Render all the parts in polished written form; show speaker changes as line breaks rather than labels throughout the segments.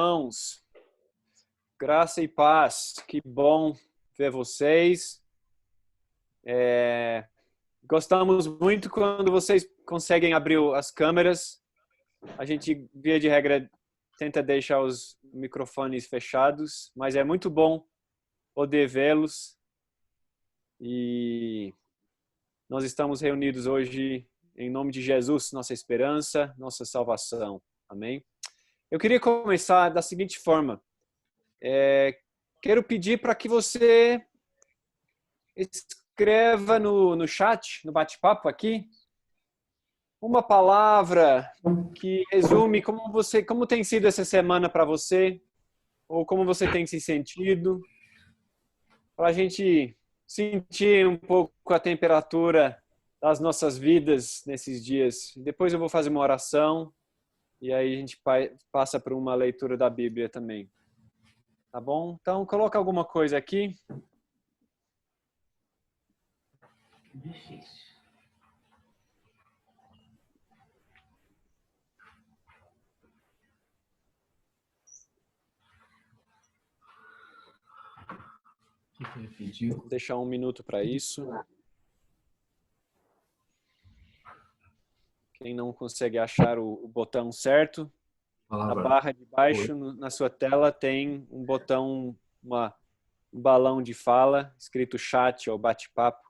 Irmãos, graça e paz, que bom ver vocês. Gostamos muito quando vocês conseguem abrir as câmeras. A gente, via de regra, tenta deixar os microfones fechados, mas é muito bom poder vê-los. E nós estamos reunidos hoje em nome de Jesus, nossa esperança, nossa salvação. Amém? Eu queria começar da seguinte forma. Quero pedir para que você escreva no chat, no bate-papo aqui, uma palavra que resume como tem sido essa semana para você, ou como você tem se sentido, para a gente sentir um pouco a temperatura das nossas vidas nesses dias. Depois eu vou fazer uma oração e aí a gente passa por uma leitura da Bíblia também. Tá bom? Então, coloca alguma coisa aqui.
Difícil. O que ele pediu?
Vou deixar um minuto para isso. Quem não consegue achar o botão certo, na barra de baixo, na sua tela, tem um botão, um balão de fala, escrito chat ou bate-papo.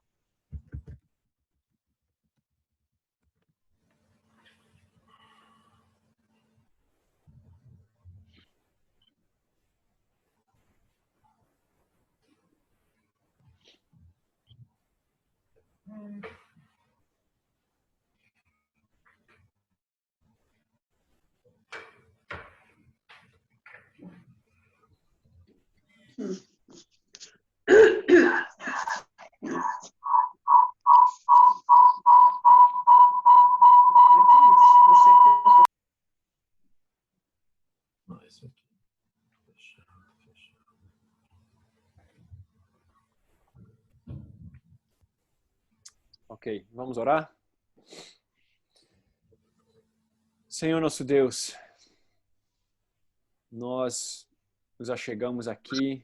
Ok, vamos orar? Senhor nosso Deus, nós nos achegamos aqui,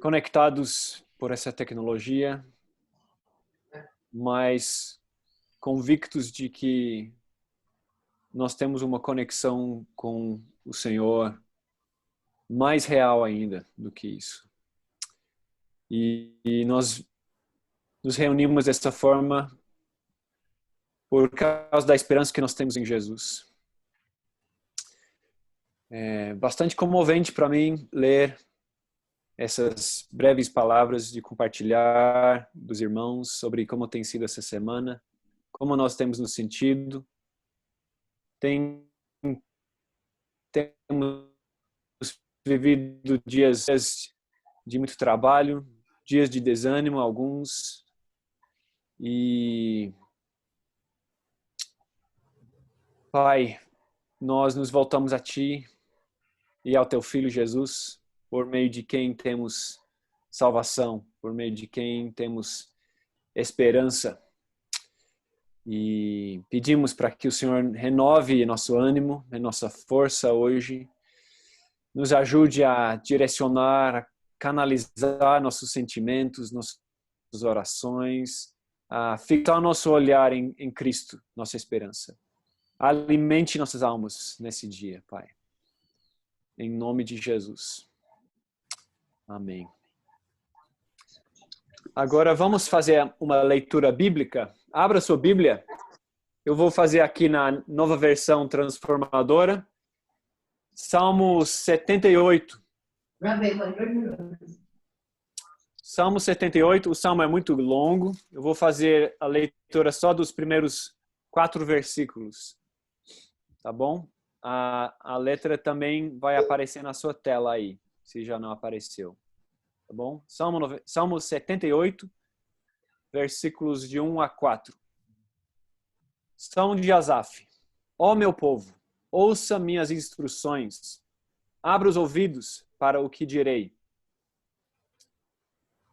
conectados por essa tecnologia, mas convictos de que nós temos uma conexão com o Senhor mais real ainda do que isso. E nós nos reunimos dessa forma por causa da esperança que nós temos em Jesus. É bastante comovente para mim ler essas breves palavras de compartilhar dos irmãos sobre como tem sido essa semana, como nós temos nos sentido. Temos vivido dias de muito trabalho, dias de desânimo, alguns, e Pai, nós nos voltamos a Ti e ao Teu Filho Jesus, por meio de quem temos salvação, por meio de quem temos esperança. E pedimos para que o Senhor renove nosso ânimo, nossa força hoje, nos ajude a direcionar, a canalizar nossos sentimentos, nossas orações, a fixar o nosso olhar em Cristo, nossa esperança. Alimente nossas almas nesse dia, Pai. Em nome de Jesus. Amém. Agora vamos fazer uma leitura bíblica. Abra sua Bíblia. Eu vou fazer aqui na nova versão transformadora. Salmo 78. Salmo 78, o salmo é muito longo. Eu vou fazer a leitura só dos primeiros 4 versículos. Tá bom? A letra também vai aparecer na sua tela aí, se já não apareceu. Tá bom? Salmo 78, versículos de 1 a 4. Salmo de Asaf. Ó meu povo, ouça minhas instruções. Abra os ouvidos para o que direi.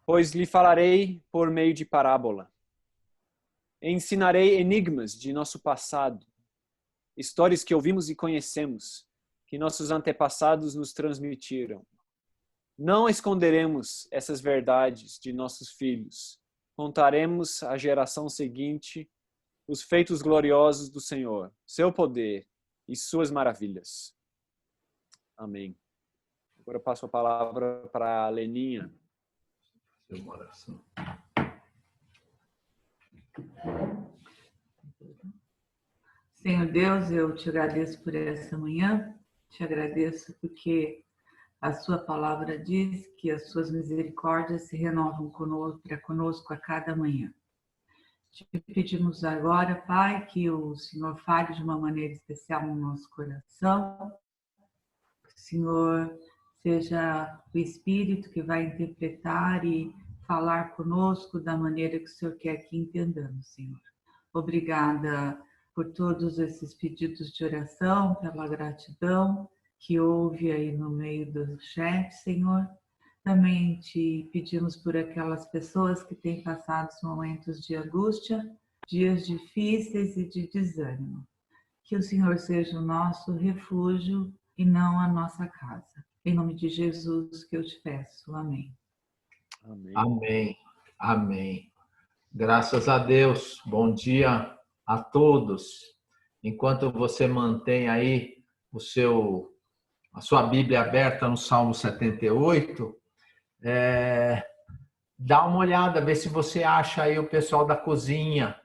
Pois lhe falarei por meio de parábola. Ensinarei enigmas de nosso passado, histórias que ouvimos e conhecemos, que nossos antepassados nos transmitiram. Não esconderemos essas verdades de nossos filhos. Contaremos à geração seguinte os feitos gloriosos do Senhor, seu poder e suas maravilhas. Amém. Agora eu passo a palavra para a Leninha.
Uma oração.
Senhor Deus, eu te agradeço por essa manhã, te agradeço porque a sua palavra diz que as suas misericórdias se renovam conosco a cada manhã. Te pedimos agora, Pai, que o Senhor fale de uma maneira especial no nosso coração, que o Senhor seja o Espírito que vai interpretar e falar conosco da maneira que o Senhor quer que entendamos, Senhor. Obrigada por todos esses pedidos de oração, pela gratidão que houve aí no meio do chat, Senhor. Também te pedimos por aquelas pessoas que têm passado momentos de angústia, dias difíceis e de desânimo. Que o Senhor seja o nosso refúgio e não a nossa casa. Em nome de Jesus que eu te peço. Amém.
Amém.
Amém. Amém. Graças a Deus. Bom dia a todos. Enquanto você mantém aí a sua Bíblia aberta no Salmo 78, dá uma olhada, vê se você acha aí o pessoal da cozinha,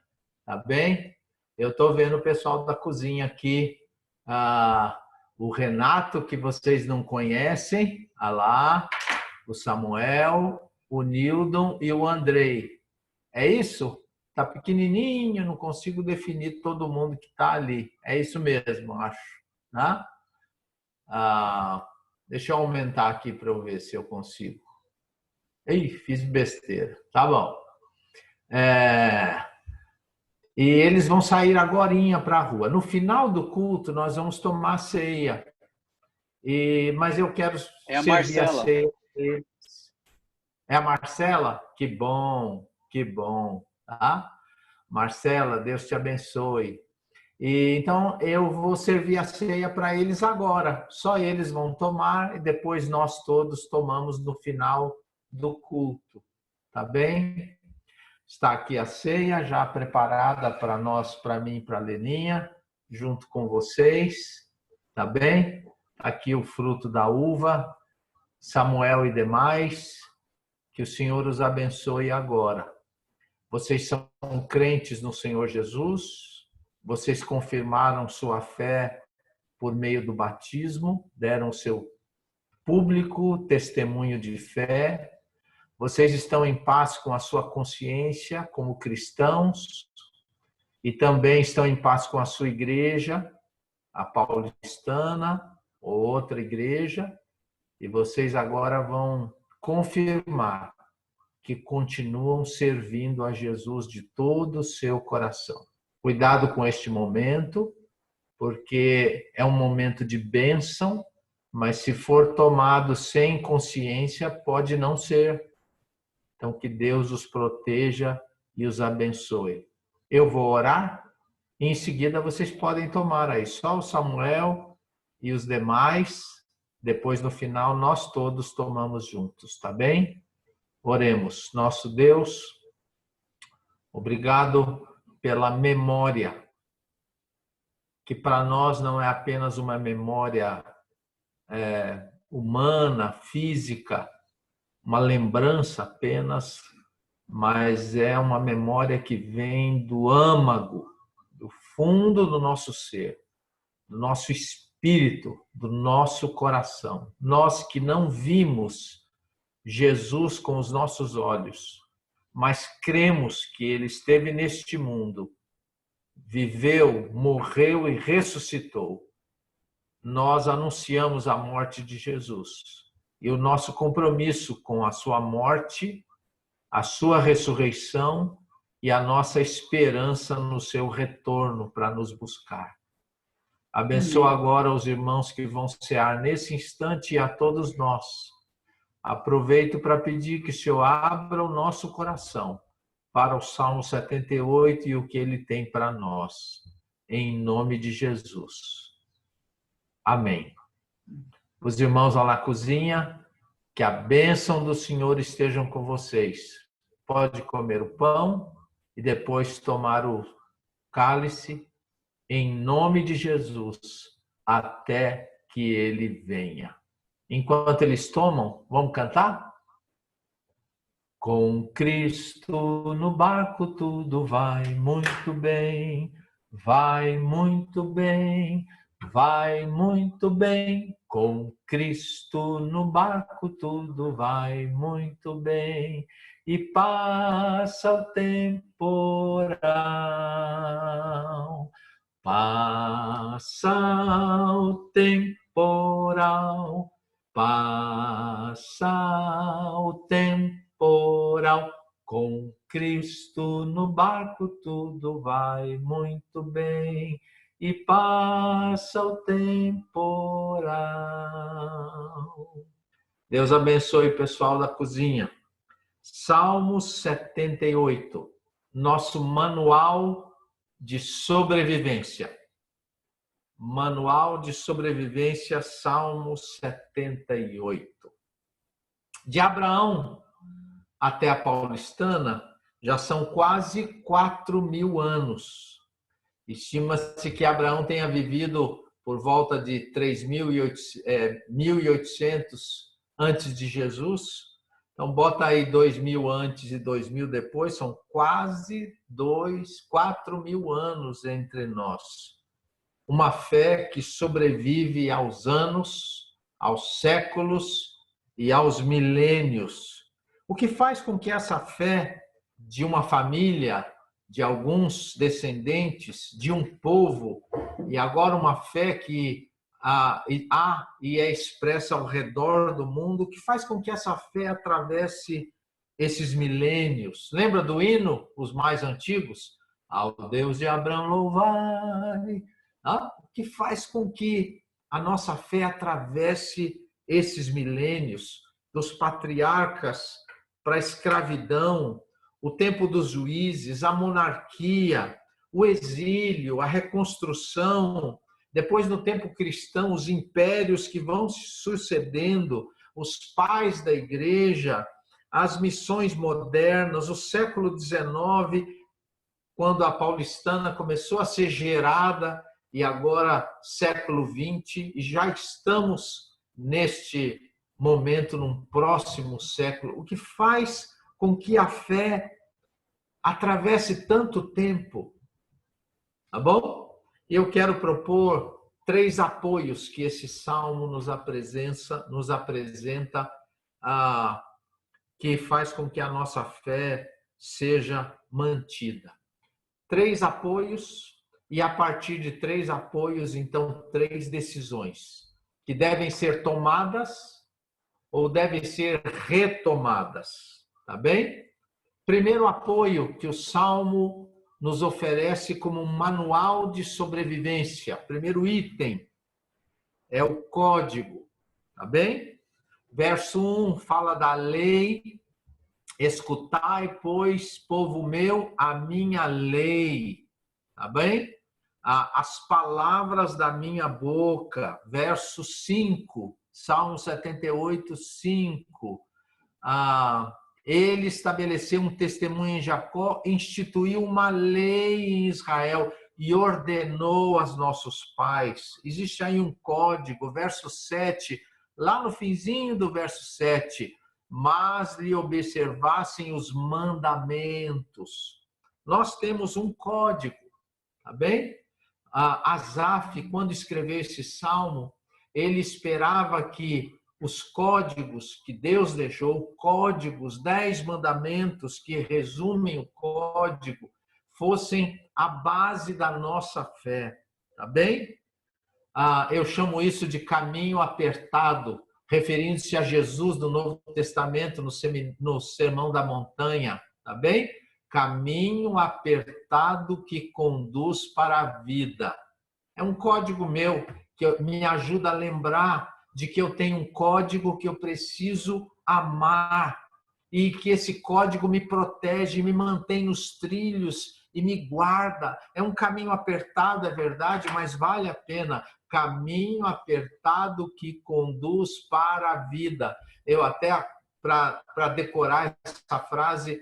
tá bem? Eu estou vendo o pessoal da cozinha aqui, o Renato, que vocês não conhecem, lá, o Samuel, o Nildon e o Andrei. É isso? Tá pequenininho, não consigo definir todo mundo que está ali. É isso mesmo, acho. Né? Deixa eu aumentar aqui para eu ver se eu consigo. Ih, fiz besteira. Tá bom. E eles vão sair agorinha para a rua. No final do culto, nós vamos tomar ceia. Mas eu quero servir a ceia. É a Marcela? Que bom, que bom. Tá? Marcela, Deus te abençoe. Então, eu vou servir a ceia para eles agora. Só eles vão tomar e depois nós todos tomamos no final do culto. Tá bem? Está aqui a ceia já preparada para nós, para mim e para a Leninha, junto com vocês. Tá bem? Aqui o fruto da uva, Samuel e demais. Que o Senhor os abençoe agora. Vocês são crentes no Senhor Jesus? Vocês confirmaram sua fé por meio do batismo, deram seu público testemunho de fé. Vocês estão em paz com a sua consciência como cristãos e também estão em paz com a sua igreja, a paulistana ou outra igreja, e vocês agora vão confirmar que continuam servindo a Jesus de todo o seu coração. Cuidado com este momento, porque é um momento de bênção, mas se for tomado sem consciência, pode não ser. Então, que Deus os proteja e os abençoe. Eu vou orar e em seguida vocês podem tomar aí só o Samuel e os demais. Depois, no final, nós todos tomamos juntos, tá bem? Oremos. Nosso Deus, obrigado pela memória, que para nós não é apenas uma memória humana, física, uma lembrança apenas, mas é uma memória que vem do âmago, do fundo do nosso ser, do nosso espírito, do nosso coração. Nós que não vimos Jesus com os nossos olhos, mas cremos que ele esteve neste mundo, viveu, morreu e ressuscitou. Nós anunciamos a morte de Jesus e o nosso compromisso com a sua morte, a sua ressurreição e a nossa esperança no seu retorno para nos buscar. Abençoa agora os irmãos que vão cear nesse instante e a todos nós. Aproveito para pedir que o Senhor abra o nosso coração para o Salmo 78 e o que ele tem para nós. Em nome de Jesus. Amém. Os irmãos lá na cozinha, que a bênção do Senhor esteja com vocês. Pode comer o pão e depois tomar o cálice em nome de Jesus, até que ele venha. Enquanto eles tomam, vamos cantar? Com Cristo no barco tudo vai muito bem, vai muito bem, vai muito bem. Com Cristo no barco tudo vai muito bem e passa o temporal. Passa o temporal, passa o temporal. Com Cristo no barco tudo vai muito bem e passa o temporal. Deus abençoe o pessoal da cozinha. Salmo 78, nosso manual de sobrevivência. Manual de sobrevivência, Salmo 78. De Abraão até a Paulistana, já são quase 4.000 anos. Estima-se que Abraão tenha vivido por volta de 3.800 antes de Jesus. Então, bota aí 2.000 antes e 2.000 depois, são quase 4.000 anos entre nós. Uma fé que sobrevive aos anos, aos séculos e aos milênios. O que faz com que essa fé de uma família, de alguns descendentes, de um povo, e agora uma fé que há e é expressa ao redor do mundo, o que faz com que essa fé atravesse esses milênios? Lembra do hino, os mais antigos? Ao Deus de Abraão louvai. O que faz com que a nossa fé atravesse esses milênios, dos patriarcas para a escravidão, o tempo dos juízes, a monarquia, o exílio, a reconstrução, depois no tempo cristão, os impérios que vão se sucedendo, os pais da igreja, as missões modernas, o século XIX, quando a paulistana começou a ser gerada, e agora século XX, e já estamos neste momento, num próximo século. O que faz com que a fé atravesse tanto tempo? Tá bom? E eu quero propor 3 apoios que esse salmo nos apresenta, que faz com que a nossa fé seja mantida. 3 apoios, e a partir de 3 apoios, então, 3 decisões que devem ser tomadas ou devem ser retomadas, tá bem? Primeiro apoio que o Salmo nos oferece como um manual de sobrevivência. Primeiro item é o código, tá bem? Verso 1 fala da lei. Escutai, pois, povo meu, a minha lei, tá bem? As palavras da minha boca. Verso 5, Salmo 78, 5. Ele estabeleceu um testemunho em Jacó, instituiu uma lei em Israel e ordenou aos nossos pais. Existe aí um código, verso 7, lá no finzinho do verso 7, mas lhe observassem os mandamentos. Nós temos um código, tá bem? Asaf, quando escreveu esse salmo, ele esperava que os códigos que Deus deixou, códigos, 10 mandamentos que resumem o código, fossem a base da nossa fé, tá bem? Eu chamo isso de caminho apertado, referindo-se a Jesus do Novo Testamento, no Sermão da Montanha, tá bem? Caminho apertado que conduz para a vida. É um código meu que me ajuda a lembrar de que eu tenho um código que eu preciso amar e que esse código me protege, me mantém nos trilhos e me guarda. É um caminho apertado, é verdade, mas vale a pena, caminho apertado que conduz para a vida. Eu até, para decorar essa frase,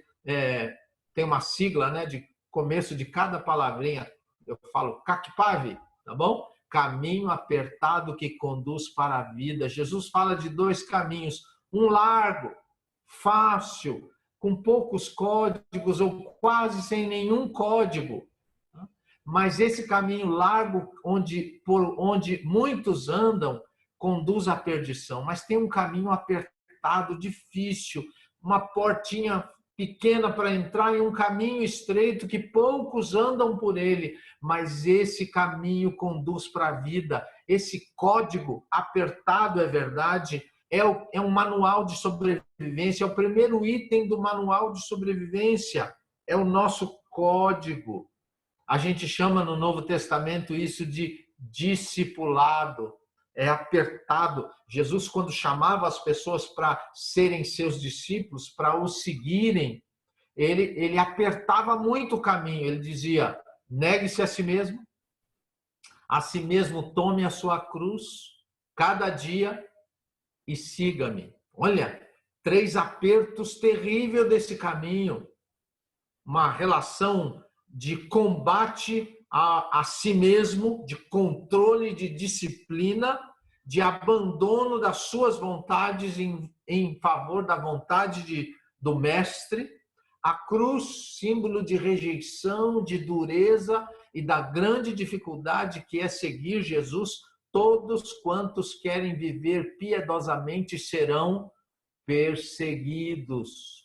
tem uma sigla, né, de começo de cada palavrinha. Eu falo CACPAV, tá bom? Caminho apertado que conduz para a vida. Jesus fala de dois caminhos, um largo, fácil, com poucos códigos ou quase sem nenhum código. Mas esse caminho largo, por onde muitos andam, conduz à perdição. Mas tem um caminho apertado, difícil, uma portinha pequena para entrar em um caminho estreito que poucos andam por ele. Mas esse caminho conduz para a vida. Esse código apertado, é verdade, é um manual de sobrevivência, é o primeiro item do manual de sobrevivência, é o nosso código. A gente chama no Novo Testamento isso de discipulado, é apertado. Jesus, quando chamava as pessoas para serem seus discípulos, para o seguirem, ele apertava muito o caminho. Ele dizia, negue-se a si mesmo tome a sua cruz, cada dia, e siga-me. Olha, 3 apertos terríveis desse caminho. Uma relação de combate a si mesmo, de controle, de disciplina, de abandono das suas vontades em favor da vontade do Mestre. A cruz, símbolo de rejeição, de dureza e da grande dificuldade que é seguir Jesus. Todos quantos querem viver piedosamente serão perseguidos.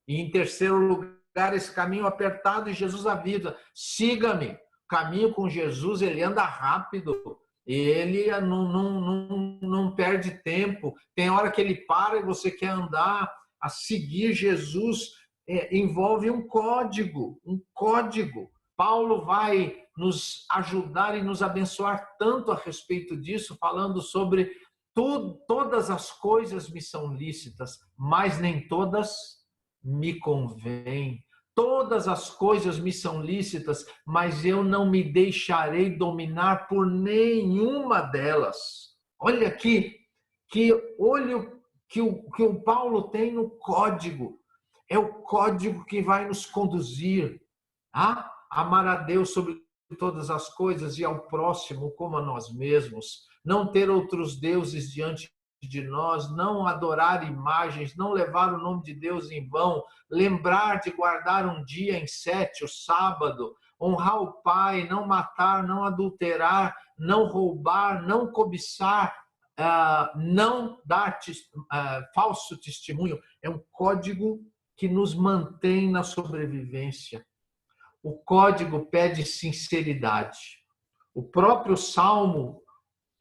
E em terceiro lugar, esse caminho apertado, e Jesus avisa, siga-me. O caminho com Jesus, ele anda rápido, ele não perde tempo. Tem hora que ele para e você quer andar. A seguir Jesus envolve um código. Paulo vai nos ajudar e nos abençoar tanto a respeito disso, falando sobre todas as coisas me são lícitas, mas nem todas me convêm. Todas as coisas me são lícitas, mas eu não me deixarei dominar por nenhuma delas. Olha aqui, olha que o Paulo tem no código. É o código que vai nos conduzir a amar a Deus sobre todas as coisas e ao próximo como a nós mesmos, não ter outros deuses diante de nós, não adorar imagens, não levar o nome de Deus em vão, lembrar de guardar um dia em 7, o sábado, honrar o pai, não matar, não adulterar, não roubar, não cobiçar, não dar falso testemunho. É um código que nos mantém na sobrevivência. O código pede sinceridade. O próprio Salmo,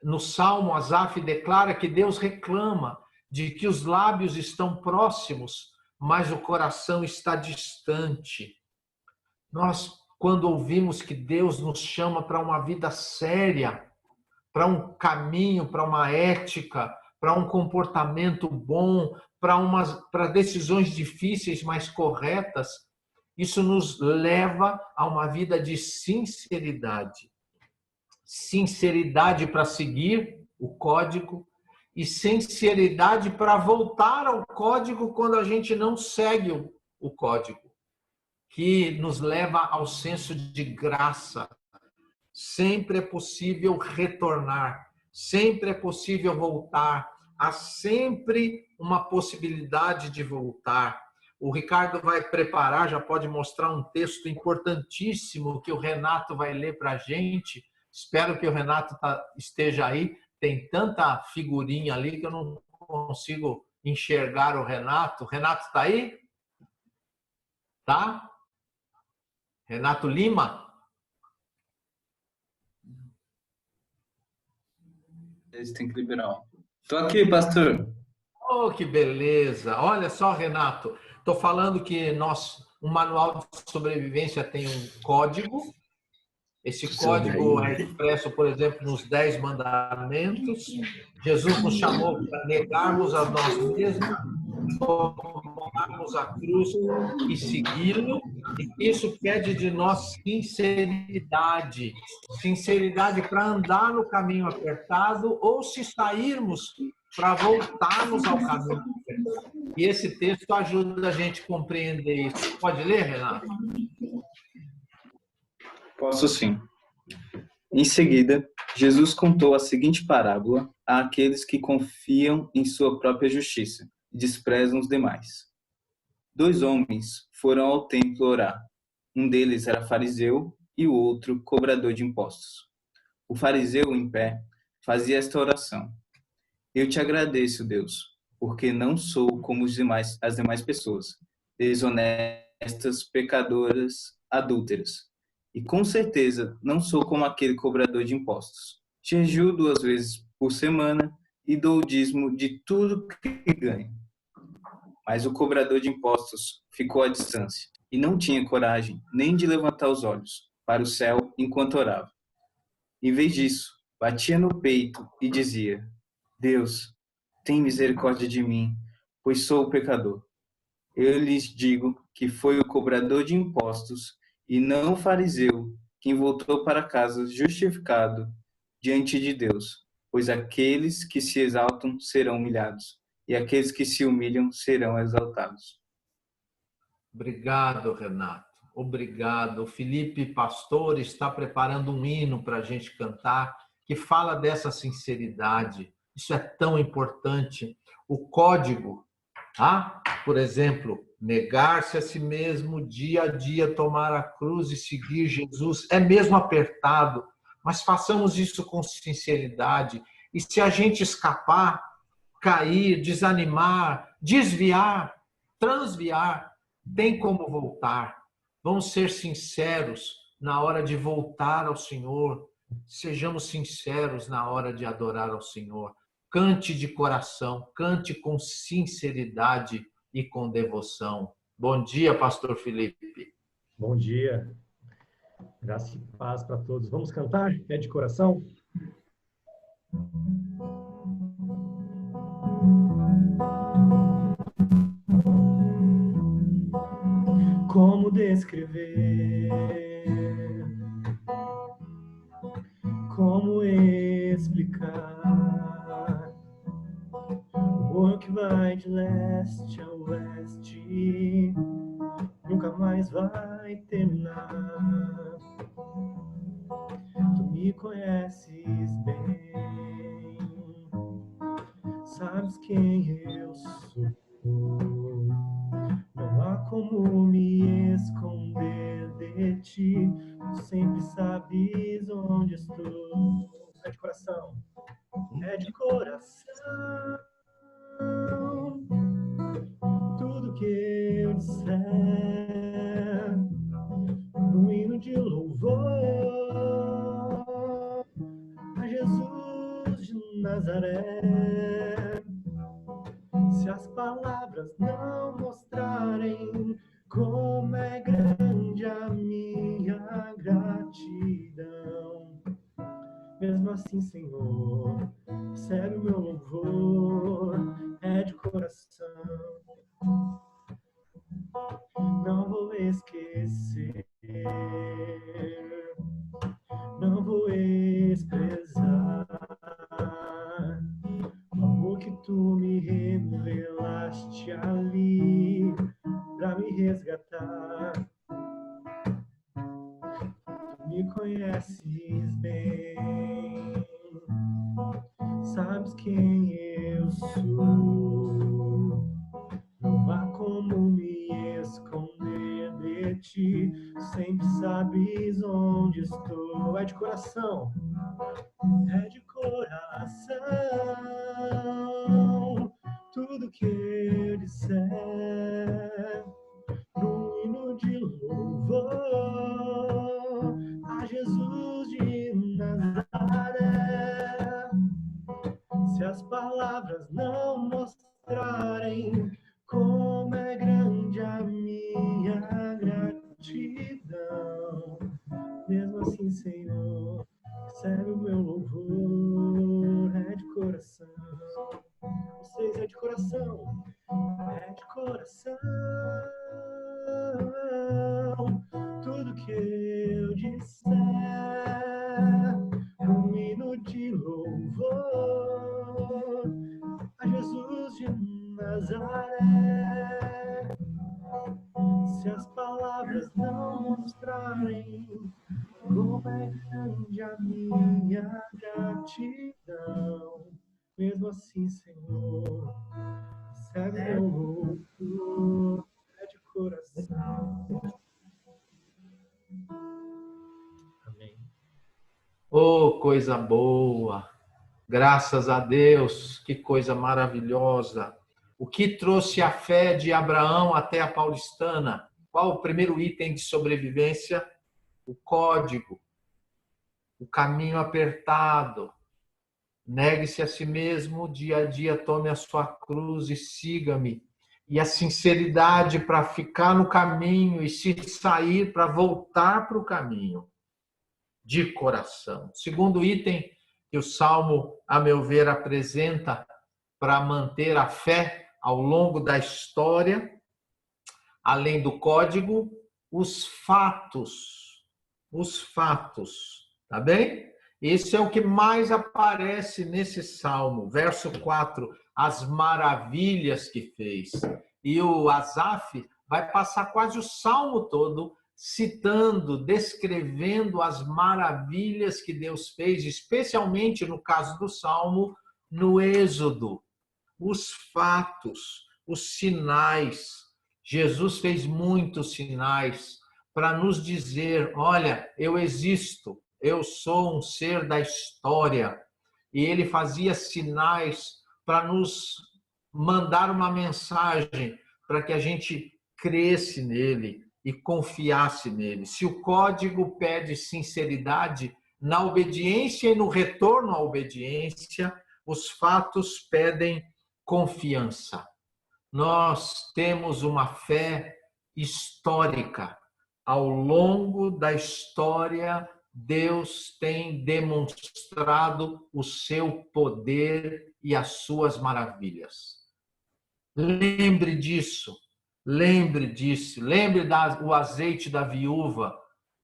no Salmo, Asaf declara que Deus reclama de que os lábios estão próximos, mas o coração está distante. Nós, quando ouvimos que Deus nos chama para uma vida séria, para um caminho, para uma ética, para um comportamento bom, para decisões difíceis, mas corretas, isso nos leva a uma vida de sinceridade. Sinceridade para seguir o código e sinceridade para voltar ao código quando a gente não segue o código, que nos leva ao senso de graça. Sempre é possível retornar, sempre é possível voltar, há sempre uma possibilidade de voltar. O Ricardo vai preparar, já pode mostrar um texto importantíssimo que o Renato vai ler para a gente. Espero que o Renato esteja aí. Tem tanta figurinha ali que eu não consigo enxergar o Renato. O Renato está aí? Tá? Renato Lima?
Eles têm que liberar. Estou aqui, pastor.
Oh, que beleza! Olha só, Renato. Estou falando que o manual de sobrevivência tem um código. Esse código é expresso, por exemplo, nos 10 mandamentos. Jesus nos chamou para negarmos a nós mesmos, tomar levarmos a cruz e segui-lo. E isso pede de nós sinceridade. Sinceridade para andar no caminho apertado ou se sairmos para voltarmos ao caminho apertado. E esse texto ajuda a gente a compreender isso. Pode ler, Renato?
Posso sim. Em seguida, Jesus contou a seguinte parábola àqueles que confiam em sua própria justiça e desprezam os demais. 2 homens foram ao templo orar. Um deles era fariseu e o outro cobrador de impostos. O fariseu, em pé, fazia esta oração: Eu te agradeço, Deus, porque não sou como as demais pessoas, desonestas, pecadoras, adúlteras. E com certeza não sou como aquele cobrador de impostos. Jejuo 2 vezes por semana e dou o dízimo de tudo que ganho. Mas o cobrador de impostos ficou à distância e não tinha coragem nem de levantar os olhos para o céu enquanto orava. Em vez disso, batia no peito e dizia: Deus, tem misericórdia de mim, pois sou o pecador. Eu lhes digo que foi o cobrador de impostos e não o fariseu quem voltou para casa justificado diante de Deus, pois aqueles que se exaltam serão humilhados, e aqueles que se humilham serão exaltados.
Obrigado, Renato. Obrigado. O Felipe Pastor está preparando um hino para a gente cantar que fala dessa sinceridade. Isso é tão importante. O código, por exemplo, negar-se a si mesmo, dia a dia, tomar a cruz e seguir Jesus, é mesmo apertado, mas façamos isso com sinceridade. E se a gente escapar, cair, desanimar, desviar, transviar, tem como voltar. Vamos ser sinceros na hora de voltar ao Senhor. Sejamos sinceros na hora de adorar ao Senhor. Cante de coração, cante com sinceridade e com devoção. Bom dia, Pastor Felipe.
Bom dia. Graça e paz para todos. Vamos cantar? É de coração? Como descrever? Como explicar? O amor que vai de leste a oeste nunca mais vai terminar. Tu me conheces bem, sabes quem eu sou. Não há como me esconder de ti, tu sempre sabes onde estou. É de coração, é de coração. Tudo que eu disser, um hino de louvor a Jesus de Nazaré. Se as palavras não mostrarem como é grande a minha gratidão, mesmo assim, Senhor, recebe o meu louvor, é de coração. Não vou esquecer, não vou desprezar o amor que tu me revelaste ali pra me resgatar. Tu me conheces bem, sabes quem eu sou. Não há como me esconder de ti, sempre sabes onde estou. É de coração, é de coração. Tudo que eu disser, num hino de louvor a Jesus de Nazaré. Se as palavras não mostrarem como é grande a minha gratidão, mesmo assim, Senhor, recebe o meu louvor, é de coração. Vocês é de coração, é de coração. Tudo que eu disser é um hino de louvor a Jesus de Nazaré. Se as palavras não mostrarem como é grande a minha gratidão, mesmo assim, Senhor, recebe meu louvor, é de coração. Amém.
Oh, coisa boa! Graças a Deus, que coisa maravilhosa! O que trouxe a fé de Abraão até a paulistana? Qual o primeiro item de sobrevivência? O código, o caminho apertado. Negue-se a si mesmo, dia a dia tome a sua cruz e siga-me. E a sinceridade para ficar no caminho e se sair para voltar para o caminho, de coração. Segundo item que o Salmo, a meu ver, apresenta para manter a fé ao longo da história, além do código, os fatos. Os fatos, tá bem? Esse é o que mais aparece nesse Salmo, verso 4, as maravilhas que fez. E o Asaf vai passar quase o Salmo todo citando, descrevendo as maravilhas que Deus fez, especialmente no caso do Salmo, no Êxodo. Os fatos, os sinais. Jesus fez muitos sinais para nos dizer, olha, eu existo, eu sou um ser da história. E ele fazia sinais para nos mandar uma mensagem, para que a gente cresce nele e confiasse nele. Se o código pede sinceridade na obediência e no retorno à obediência, os fatos pedem confiança. Nós temos uma fé histórica. Ao longo da história, Deus tem demonstrado o seu poder e as suas maravilhas. Lembre disso, lembre disso, lembre do azeite da viúva,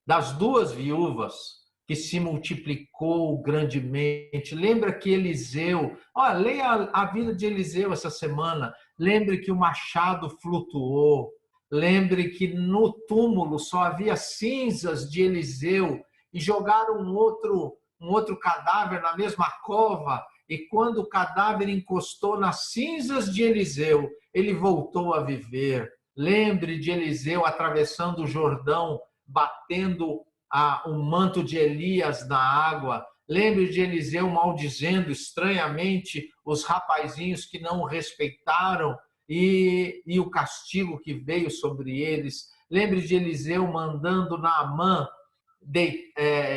das duas viúvas que se multiplicou grandemente. Lembra que Eliseu, leia a vida de Eliseu essa semana, lembre que o machado flutuou, lembre que no túmulo só havia cinzas de Eliseu e jogaram um outro cadáver na mesma cova, e quando o cadáver encostou nas cinzas de Eliseu, ele voltou a viver. Lembre de Eliseu atravessando o Jordão, batendo o manto de Elias na água. Lembre de Eliseu maldizendo estranhamente os rapazinhos que não o respeitaram e o castigo que veio sobre eles. Lembre de Eliseu mandando Naamã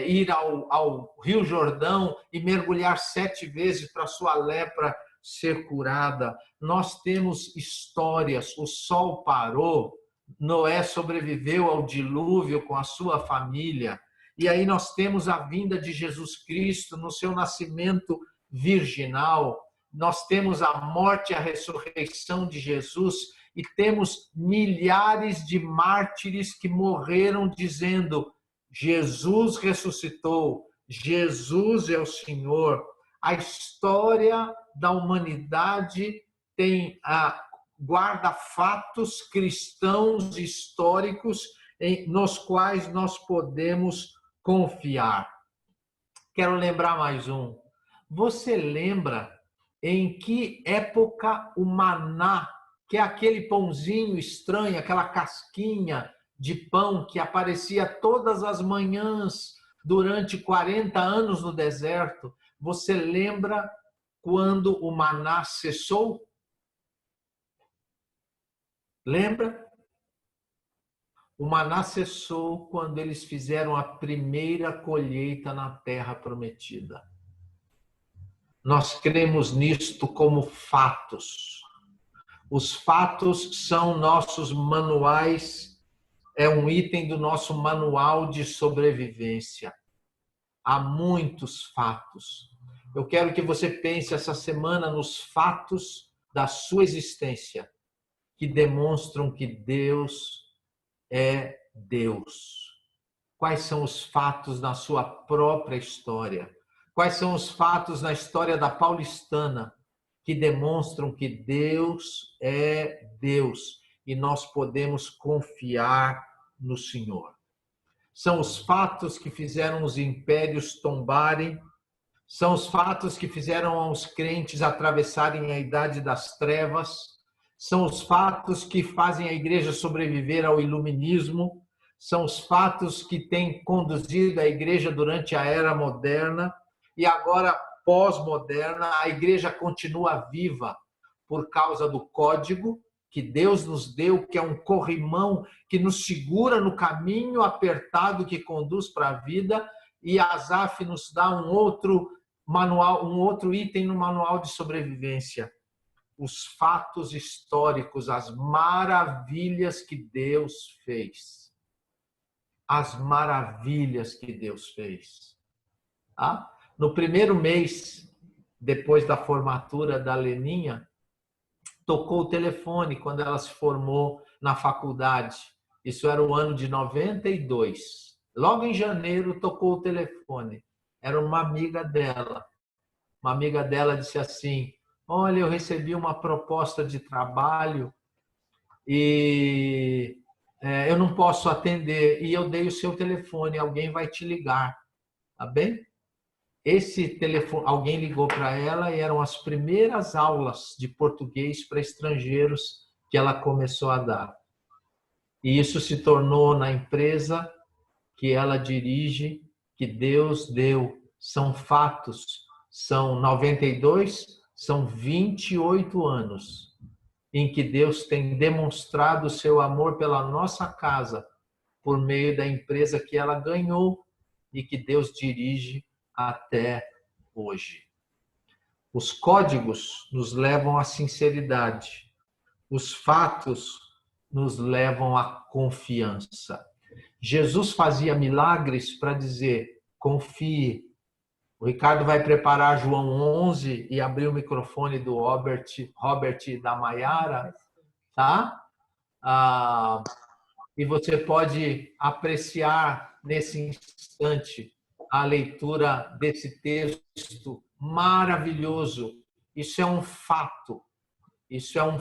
ir ao Rio Jordão e mergulhar 7 vezes para sua lepra ser curada. Nós temos histórias. O sol parou, Noé sobreviveu ao dilúvio com a sua família. E aí nós temos a vinda de Jesus Cristo no seu nascimento virginal. Nós temos a morte e a ressurreição de Jesus e temos milhares de mártires que morreram dizendo: Jesus ressuscitou, Jesus é o Senhor. A história da humanidade guarda fatos cristãos históricos nos quais nós podemos confiar. Quero lembrar mais um. Você lembra em que época o maná, que é aquele pãozinho estranho, aquela casquinha de pão que aparecia todas as manhãs durante 40 anos no deserto, você lembra quando o maná cessou? Lembra? O maná cessou quando eles fizeram a primeira colheita na terra prometida. Nós cremos nisto como fatos. Os fatos são nossos manuais, é um item do nosso manual de sobrevivência. Há muitos fatos. Eu quero que você pense essa semana nos fatos da sua existência que demonstram que Deus é Deus? Quais são os fatos na sua própria história? Quais são os fatos na história da paulistana que demonstram que Deus é Deus e nós podemos confiar no Senhor? São os fatos que fizeram os impérios tombarem, são os fatos que fizeram os crentes atravessarem a idade das trevas, são os fatos que fazem a igreja sobreviver ao iluminismo, são os fatos que têm conduzido a igreja durante a era moderna e agora pós-moderna. A igreja continua viva por causa do código que Deus nos deu, que é um corrimão que nos segura no caminho apertado que conduz para a vida, e Asaf nos dá um outro manual, um outro item no manual de sobrevivência. Os fatos históricos, as maravilhas que Deus fez. As maravilhas que Deus fez. Tá? No primeiro mês, depois da formatura da Leninha, tocou o telefone quando ela se formou na faculdade. Isso era o ano de 92. Logo em janeiro, tocou o telefone. Era uma amiga dela. Uma amiga dela disse assim: olha, eu recebi uma proposta de trabalho e eu não posso atender. E eu dei o seu telefone, alguém vai te ligar. Tá bem? Esse telefone, alguém ligou para ela e eram as primeiras aulas de português para estrangeiros que ela começou a dar. E isso se tornou na empresa que ela dirige, que Deus deu. São fatos, são 92, são 28 anos em que Deus tem demonstrado o seu amor pela nossa casa por meio da empresa que ela ganhou e que Deus dirige até hoje. Os códigos nos levam à sinceridade. Os fatos nos levam à confiança. Jesus fazia milagres para dizer: confie. O Ricardo vai preparar João 11 e abrir o microfone do Robert e da Maiara, tá? E você pode apreciar nesse instante a leitura desse texto maravilhoso. Isso é um fato. Isso é um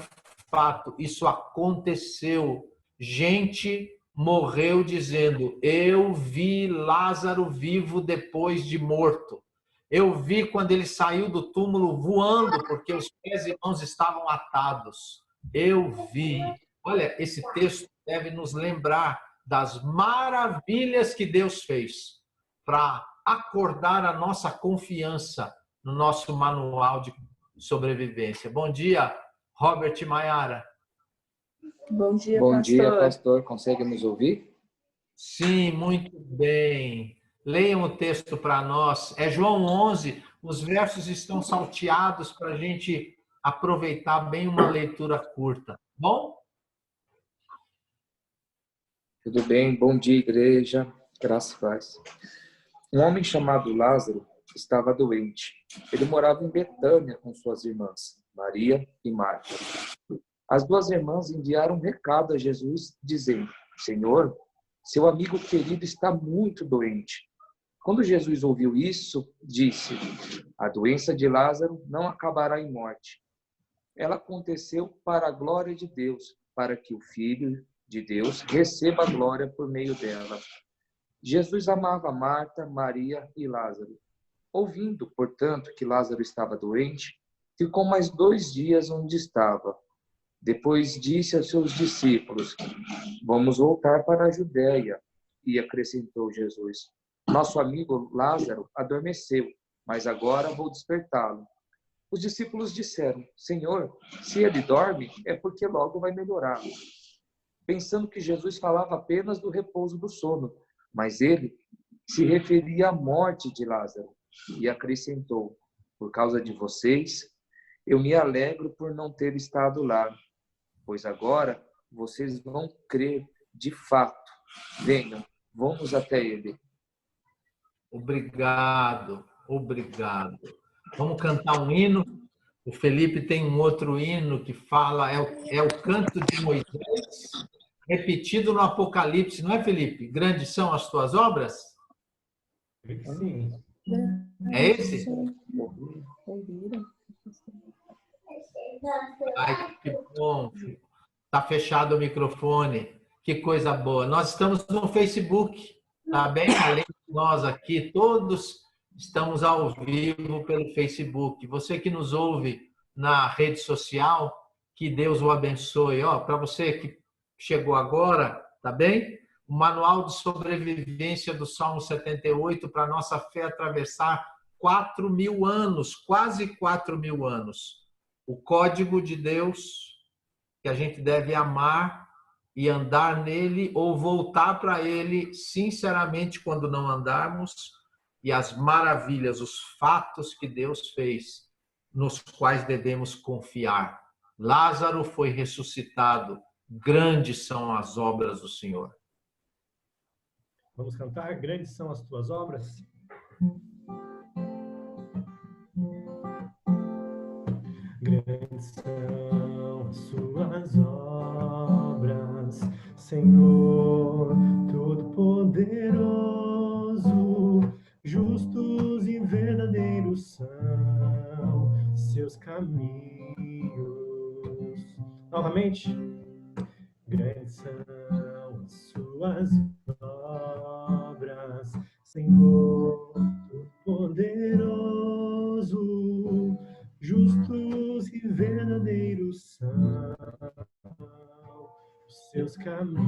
fato. Isso aconteceu. Gente morreu dizendo: eu vi Lázaro vivo depois de morto. Eu vi quando ele saiu do túmulo voando, porque os pés e mãos estavam atados. Eu vi. Olha, esse texto deve nos lembrar das maravilhas que Deus fez para acordar a nossa confiança no nosso manual de sobrevivência. Bom dia, Robert e Maiara.
Bom dia,
Bom
pastor.
dia, pastor. Consegue nos ouvir?
Sim, muito bem. Leiam o texto para nós. É João 11. Os versos estão salteados para a gente aproveitar bem uma leitura curta. Bom?
Tudo bem. Bom dia, igreja. Graças a Deus. Um homem chamado Lázaro estava doente. Ele morava em Betânia com suas irmãs, Maria e Marta. As duas irmãs enviaram um recado a Jesus, dizendo: Senhor, seu amigo querido está muito doente. Quando Jesus ouviu isso, disse: a doença de Lázaro não acabará em morte. Ela aconteceu para a glória de Deus, para que o Filho de Deus receba a glória por meio dela. Jesus amava Marta, Maria e Lázaro. Ouvindo, portanto, que Lázaro estava doente, ficou mais 2 dias onde estava. Depois disse aos seus discípulos: vamos voltar para a Judéia. E acrescentou Jesus: nosso amigo Lázaro adormeceu, mas agora vou despertá-lo. Os discípulos disseram: Senhor, se ele dorme, é porque logo vai melhorar. Pensando que Jesus falava apenas do repouso do sono, mas ele se referia à morte de Lázaro. E acrescentou: por causa de vocês, eu me alegro por não ter estado lá, pois agora vocês vão crer de fato. Venham, vamos até ele.
Obrigado, obrigado. Vamos cantar um hino O Felipe tem um outro hino que fala, é o canto de Moisés, repetido no Apocalipse, não é, Felipe? Grandes são as tuas obras?
Sim.
É esse? Ai, que bom. Está fechado o microfone. Que coisa boa. Nós estamos no Facebook, tá bem? Além de nós aqui, todos estamos ao vivo pelo Facebook. Você que nos ouve na rede social, que Deus o abençoe. Para você que chegou agora, tá bem? O manual de sobrevivência do Salmo 78 para a nossa fé atravessar 4.000 anos, quase 4.000 anos. O código de Deus que a gente deve amar e andar nele ou voltar para ele sinceramente quando não andarmos, e as maravilhas, os fatos que Deus fez, nos quais devemos confiar. Lázaro foi ressuscitado, grandes são as obras do Senhor.
Vamos cantar Grandes São as Tuas Obras? Grandes são as suas obras, Senhor Todo-Poderoso, justos e verdadeiros são seus caminhos. Novamente, grandes são as suas obras, Senhor Todo-Poderoso, justos e verdadeiros são os seus caminhos.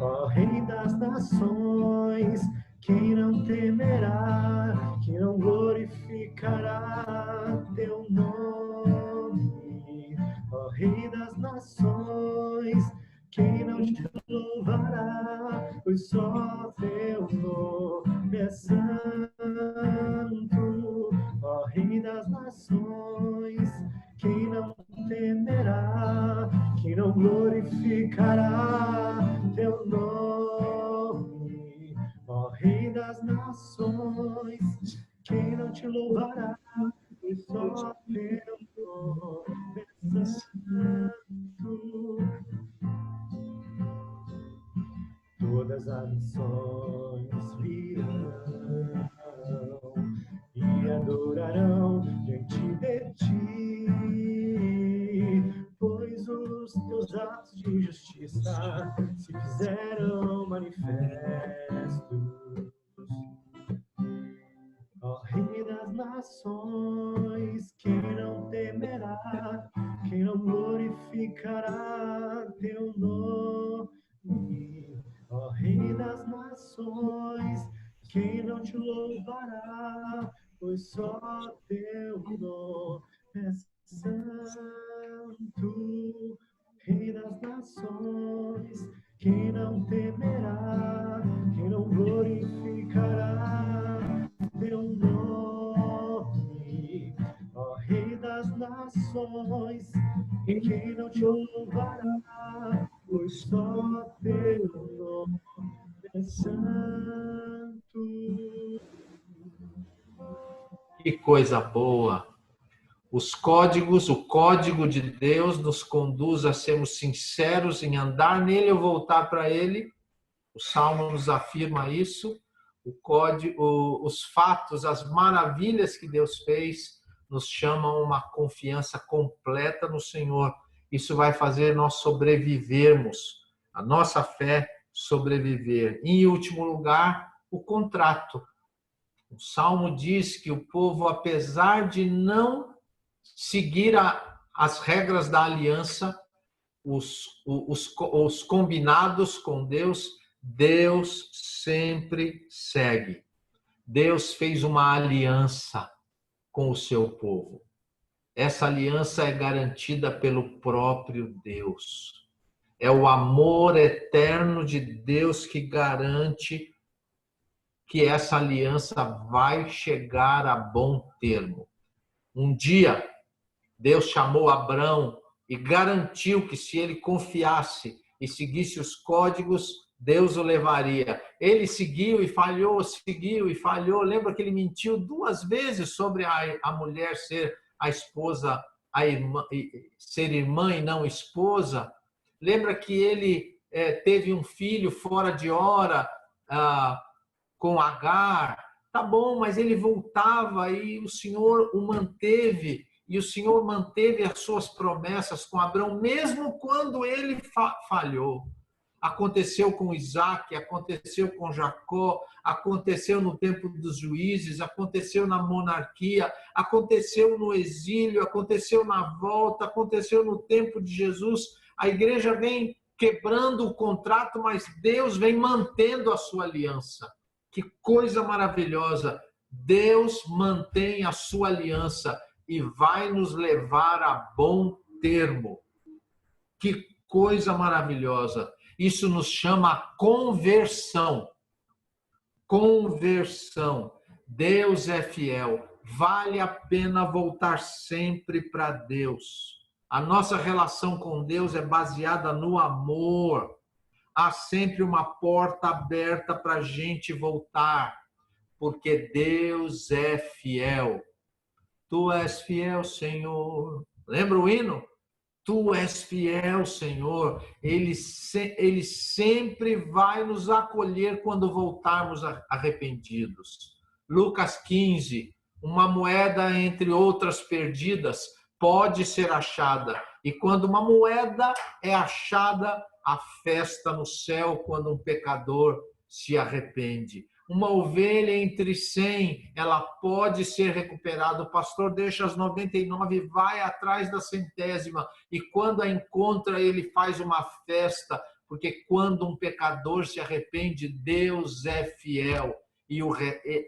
Ó Rei das nações, quem não temerá, quem não glorificará teu nome? Ó Rei das nações, quem não te louvará, pois só teu nome é santo. Ó Rei das nações, quem não temerá, quem não glorificará teu nome? Ó Rei das nações, quem não te louvará, pois só teu nome é santo. Todas as nações virão e adorarão diante de ti, pois os teus atos de justiça se fizeram manifestos. Ó Rei das nações, quem não temerá, quem não glorificará teu nome? Ó Rei das nações, quem não te louvará, pois só teu nome é santo. Rei das nações, quem não temerá, quem não glorificará teu nome? Ó Rei das nações, quem não te louvará, pois só teu nome é santo.
Que coisa boa! O código de Deus nos conduz a sermos sinceros em andar nele ou voltar para ele. O Salmo nos afirma isso. Os fatos, as maravilhas que Deus fez nos chamam a uma confiança completa no Senhor. Isso vai fazer nós sobrevivermos, a nossa fé sobreviver. Em último lugar, o contrato. O Salmo diz que o povo, apesar de não seguir as regras da aliança, os combinados com Deus, Deus sempre segue. Deus fez uma aliança com o seu povo. Essa aliança é garantida pelo próprio Deus. É o amor eterno de Deus que garante que essa aliança vai chegar a bom termo. Um dia, Deus chamou Abrão e garantiu que se ele confiasse e seguisse os códigos, Deus o levaria. Ele seguiu e falhou, seguiu e falhou. Lembra que ele mentiu 2 vezes sobre a mulher ser a esposa, a irmã, ser irmã e não esposa? Lembra que ele teve um filho fora de hora com Agar? Tá bom, mas ele voltava e o Senhor o manteve. E o Senhor manteve as suas promessas com Abraão, mesmo quando ele falhou. Aconteceu com Isaac, aconteceu com Jacó, aconteceu no tempo dos juízes, aconteceu na monarquia, aconteceu no exílio, aconteceu na volta, aconteceu no tempo de Jesus. A igreja vem quebrando o contrato, mas Deus vem mantendo a sua aliança. Que coisa maravilhosa! Deus mantém a sua aliança e vai nos levar a bom termo. Que coisa maravilhosa! Isso nos chama conversão. Conversão. Deus é fiel. Vale a pena voltar sempre para Deus. A nossa relação com Deus é baseada no amor. Há sempre uma porta aberta para a gente voltar, porque Deus é fiel. Tu és fiel, Senhor. Lembra o hino? Tu és fiel, Senhor. Ele sempre vai nos acolher quando voltarmos arrependidos. Lucas 15. Uma moeda entre outras perdidas pode ser achada. E quando uma moeda é achada, há festa no céu quando um pecador se arrepende. Uma ovelha entre 100, ela pode ser recuperada. O pastor deixa as 99 e vai atrás da 100ª. E quando a encontra, ele faz uma festa, porque quando um pecador se arrepende, Deus é fiel e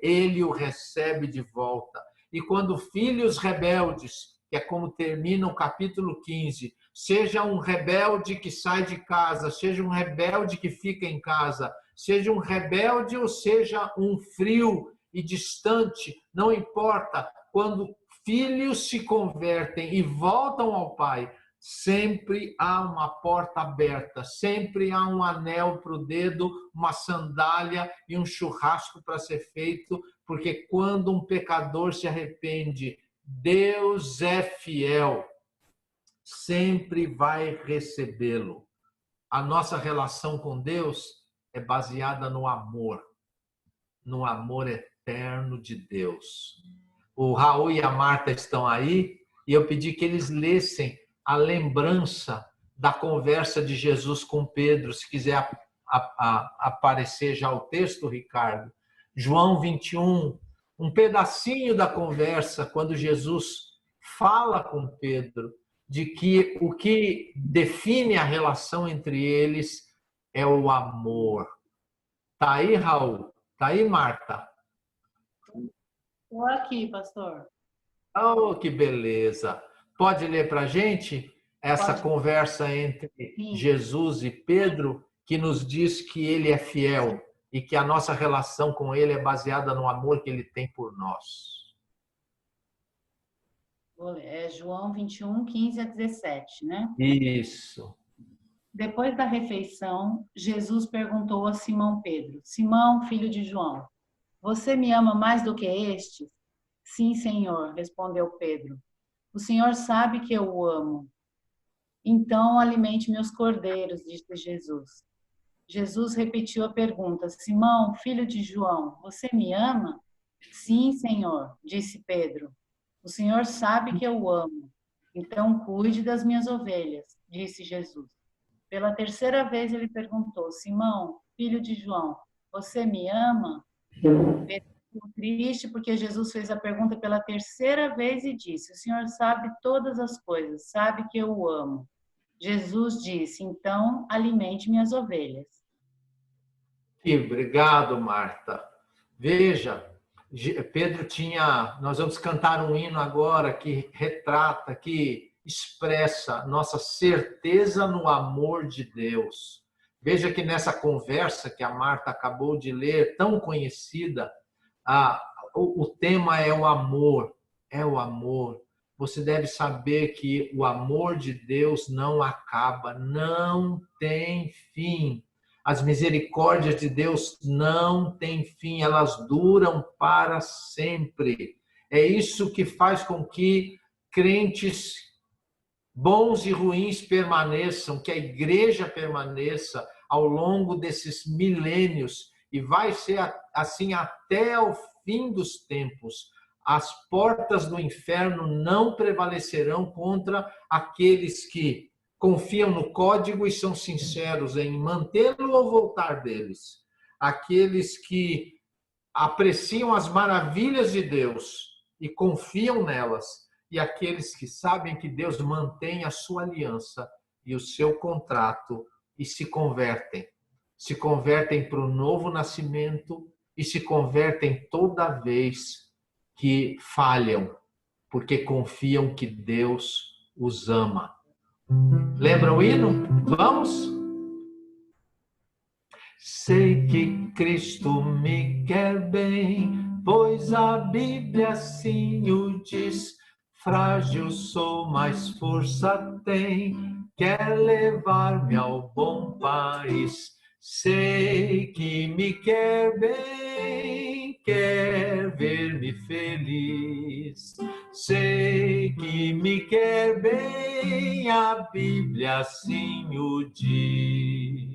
ele o recebe de volta. E quando filhos rebeldes, que é como termina o capítulo 15, seja um rebelde que sai de casa, seja um rebelde que fica em casa, seja um rebelde ou seja um frio e distante, não importa. Quando filhos se convertem e voltam ao Pai, sempre há uma porta aberta, sempre há um anel para o dedo, uma sandália e um churrasco para ser feito, porque quando um pecador se arrepende, Deus é fiel, sempre vai recebê-lo. A nossa relação com Deus é baseada no amor eterno de Deus. O Raul e a Marta estão aí e eu pedi que eles lessem a lembrança da conversa de Jesus com Pedro. Se quiser aparecer já o texto, Ricardo. João 21, um pedacinho da conversa, quando Jesus fala com Pedro, de que o que define a relação entre eles é o amor. Tá aí, Raul? Tá aí, Marta?
Estou aqui, pastor.
Oh, que beleza! Pode ler para a gente essa
Pode.
Conversa entre
Sim.
Jesus e Pedro, que nos diz que ele é fiel e que a nossa relação com ele é baseada no amor que ele tem por nós.
Vou ler. É João 21, 15 a 17, né?
Isso.
Depois da refeição, Jesus perguntou a Simão Pedro: Simão, filho de João, você me ama mais do que estes? Sim, Senhor, respondeu Pedro. O Senhor sabe que eu o amo. Então alimente meus cordeiros, disse Jesus. Jesus repetiu a pergunta: Simão, filho de João, você me ama? Sim, Senhor, disse Pedro. O Senhor sabe que eu o amo. Então cuide das minhas ovelhas, disse Jesus. Pela 3ª vez ele perguntou: Simão, filho de João, você me ama? Pedro ficou triste porque Jesus fez a pergunta pela 3ª vez e disse: o Senhor sabe todas as coisas, sabe que eu o amo. Jesus disse: então alimente minhas ovelhas.
Obrigado, Marta. Veja, Pedro tinha... Nós vamos cantar um hino agora que retrata, que expressa nossa certeza no amor de Deus. Veja que nessa conversa que a Marta acabou de ler, tão conhecida, o tema é o amor. É o amor. Você deve saber que o amor de Deus não acaba, não tem fim. As misericórdias de Deus não têm fim, elas duram para sempre. É isso que faz com que crentes bons e ruins permaneçam, que a igreja permaneça ao longo desses milênios, e vai ser assim até o fim dos tempos. As portas do inferno não prevalecerão contra aqueles que confiam no código e são sinceros em mantê-lo ou voltar deles. Aqueles que apreciam as maravilhas de Deus e confiam nelas, e aqueles que sabem que Deus mantém a sua aliança e o seu contrato e se convertem para o novo nascimento e se convertem toda vez que falham, porque confiam que Deus os ama. Lembra o hino? Vamos? Sei que Cristo me quer bem, pois a Bíblia assim o diz. Frágil sou, mas força tem, quer levar-me ao bom país. Sei que me quer bem, quer ver-me feliz. Sei que me quer bem, a Bíblia assim o diz.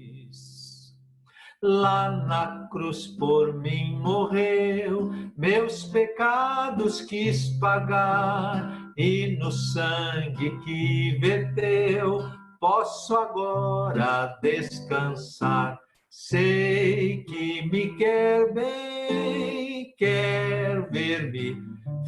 Lá na cruz por mim morreu, meus pecados quis pagar, e no sangue que verteu, posso agora descansar. Sei que me quer bem, quer ver-me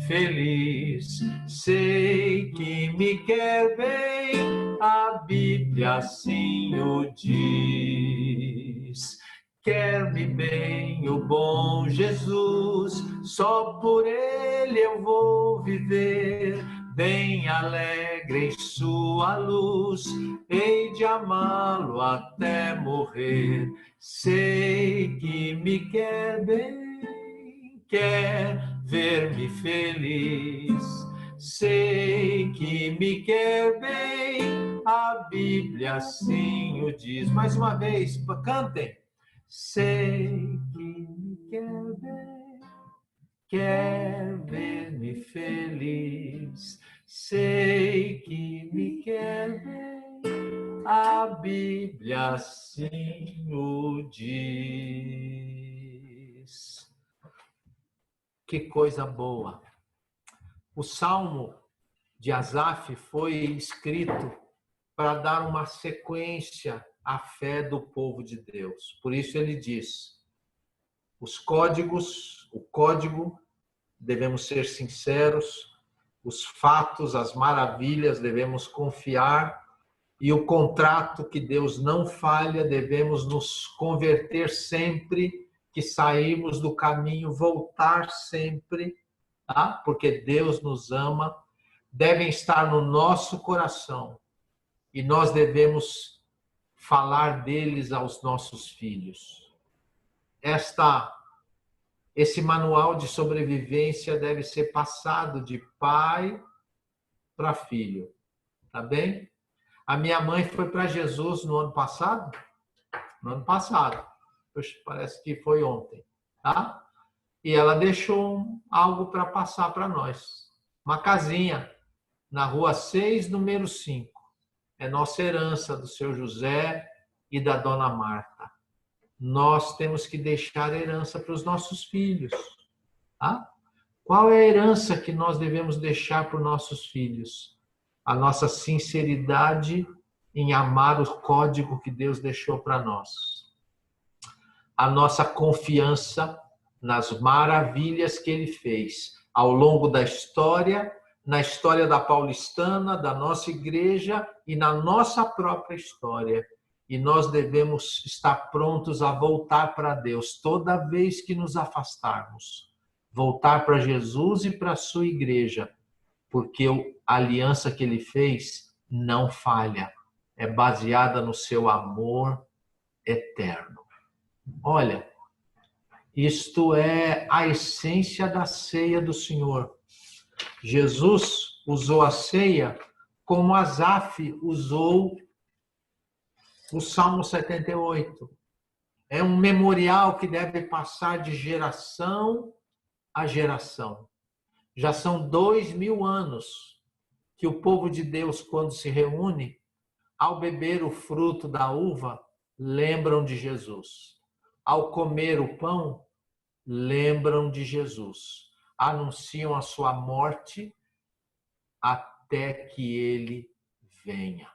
feliz. Sei que me quer bem, a Bíblia assim o diz. Quer-me bem o bom Jesus, só por ele eu vou viver, bem alegre em sua luz, hei de amá-lo até morrer. Sei que me quer bem, quer ver-me feliz. Sei que me quer bem, a Bíblia assim o diz. Mais uma vez, cantem. Sei que me quer bem, quer ver-me feliz. Sei que me quer bem, a Bíblia assim o diz. Que coisa boa! O Salmo de Asaf foi escrito para dar uma sequência à fé do povo de Deus. Por isso ele diz: o código, devemos ser sinceros, os fatos, as maravilhas, devemos confiar, e o contrato que Deus não falha, devemos nos converter sempre que saímos do caminho, voltar sempre, tá? Porque Deus nos ama, devem estar no nosso coração, e nós devemos falar deles aos nossos filhos. Esse manual de sobrevivência deve ser passado de pai para filho, tá bem? A minha mãe foi para Jesus no ano passado. Poxa, parece que foi ontem, tá? E ela deixou algo para passar para nós. Uma casinha na Rua 6, número 5. É nossa herança do seu José e da dona Marta. Nós temos que deixar herança para os nossos filhos. Tá? Qual é a herança que nós devemos deixar para os nossos filhos? A nossa sinceridade em amar o código que Deus deixou para nós. A nossa confiança nas maravilhas que Ele fez ao longo da história, na história da paulistana, da nossa igreja e na nossa própria história. E nós devemos estar prontos a voltar para Deus toda vez que nos afastarmos. Voltar para Jesus e para a sua igreja, porque a aliança que Ele fez não falha. É baseada no seu amor eterno. Olha, isto é a essência da ceia do Senhor. Jesus usou a ceia como Asaf usou o Salmo 78. É um memorial que deve passar de geração a geração. Já são 2000 anos que o povo de Deus, quando se reúne, ao beber o fruto da uva, lembram de Jesus. Ao comer o pão, lembram de Jesus. Anunciam a sua morte até que ele venha.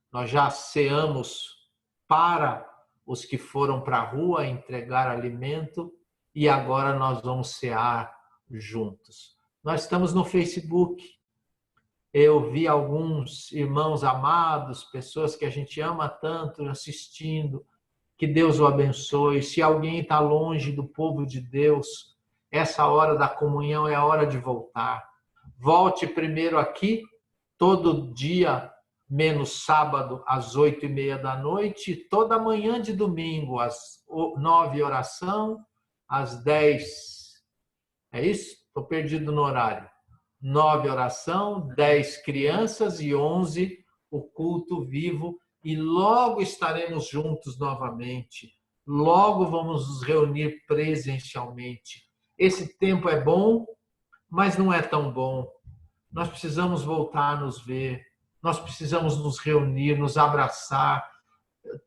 Nós já ceamos para os que foram para a rua entregar alimento e agora nós vamos cear juntos. Nós estamos no Facebook. Eu vi alguns irmãos amados, pessoas que a gente ama tanto, assistindo. Que Deus o abençoe. Se alguém está longe do povo de Deus, essa hora da comunhão é a hora de voltar. Volte primeiro aqui, todo dia, menos sábado, às 8h30 da noite, toda manhã de domingo, às 9 oração, às 10. É isso? Estou perdido no horário. 9 oração, 10 crianças e 11 o culto vivo. E logo estaremos juntos novamente. Logo vamos nos reunir presencialmente. Esse tempo é bom, mas não é tão bom. Nós precisamos voltar a nos ver. Nós precisamos nos reunir, nos abraçar.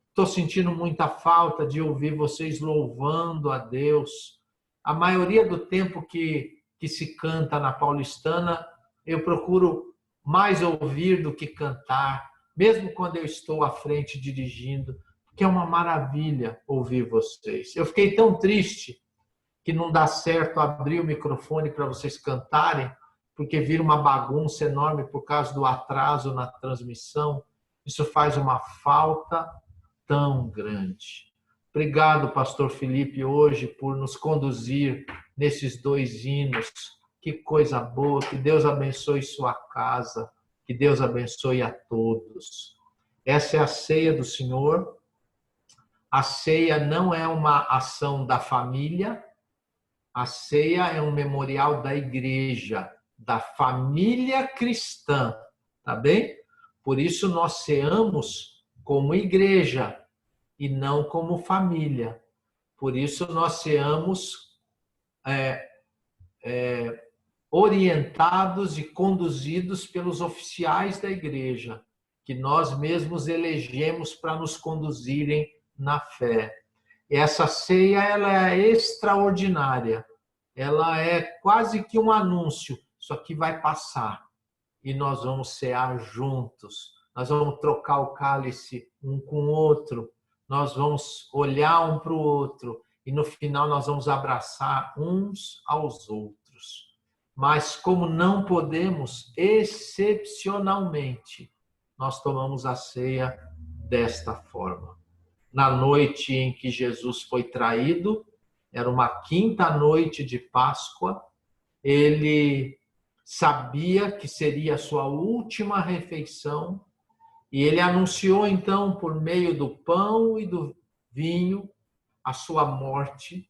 Estou sentindo muita falta de ouvir vocês louvando a Deus. A maioria do tempo que se canta na Paulistana, eu procuro mais ouvir do que cantar. Mesmo quando eu estou à frente dirigindo, que é uma maravilha ouvir vocês. Eu fiquei tão triste que não dá certo abrir o microfone para vocês cantarem, porque vira uma bagunça enorme por causa do atraso na transmissão. Isso faz uma falta tão grande. Obrigado, pastor Felipe, hoje por nos conduzir nesses 2 hinos. Que coisa boa, que Deus abençoe sua casa. Que Deus abençoe a todos. Essa é a ceia do Senhor. A ceia não é uma ação da família. A ceia é um memorial da igreja, da família cristã. Tá bem? Por isso nós ceamos como igreja e não como família. Por isso nós ceamos orientados e conduzidos pelos oficiais da igreja, que nós mesmos elegemos para nos conduzirem na fé. E essa ceia ela é extraordinária, ela é quase que um anúncio, isso aqui vai passar e nós vamos cear juntos, nós vamos trocar o cálice um com o outro, nós vamos olhar um para o outro e no final nós vamos abraçar uns aos outros. Mas como não podemos, excepcionalmente, nós tomamos a ceia desta forma. Na noite em que Jesus foi traído, era uma quinta noite de Páscoa, ele sabia que seria a sua última refeição e ele anunciou então por meio do pão e do vinho a sua morte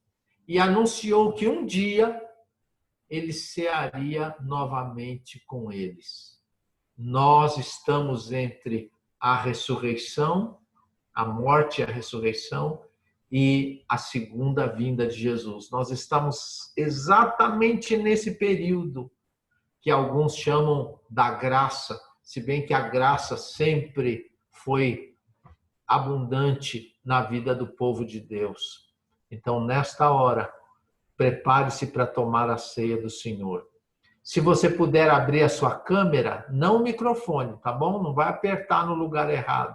e anunciou que um dia ele cearia novamente com eles. Nós estamos entre a ressurreição, a morte e a ressurreição e a segunda vinda de Jesus. Nós estamos exatamente nesse período que alguns chamam da graça, se bem que a graça sempre foi abundante na vida do povo de Deus. Então, nesta hora, prepare-se para tomar a ceia do Senhor. Se você puder abrir a sua câmera, não o microfone, tá bom? Não vai apertar no lugar errado.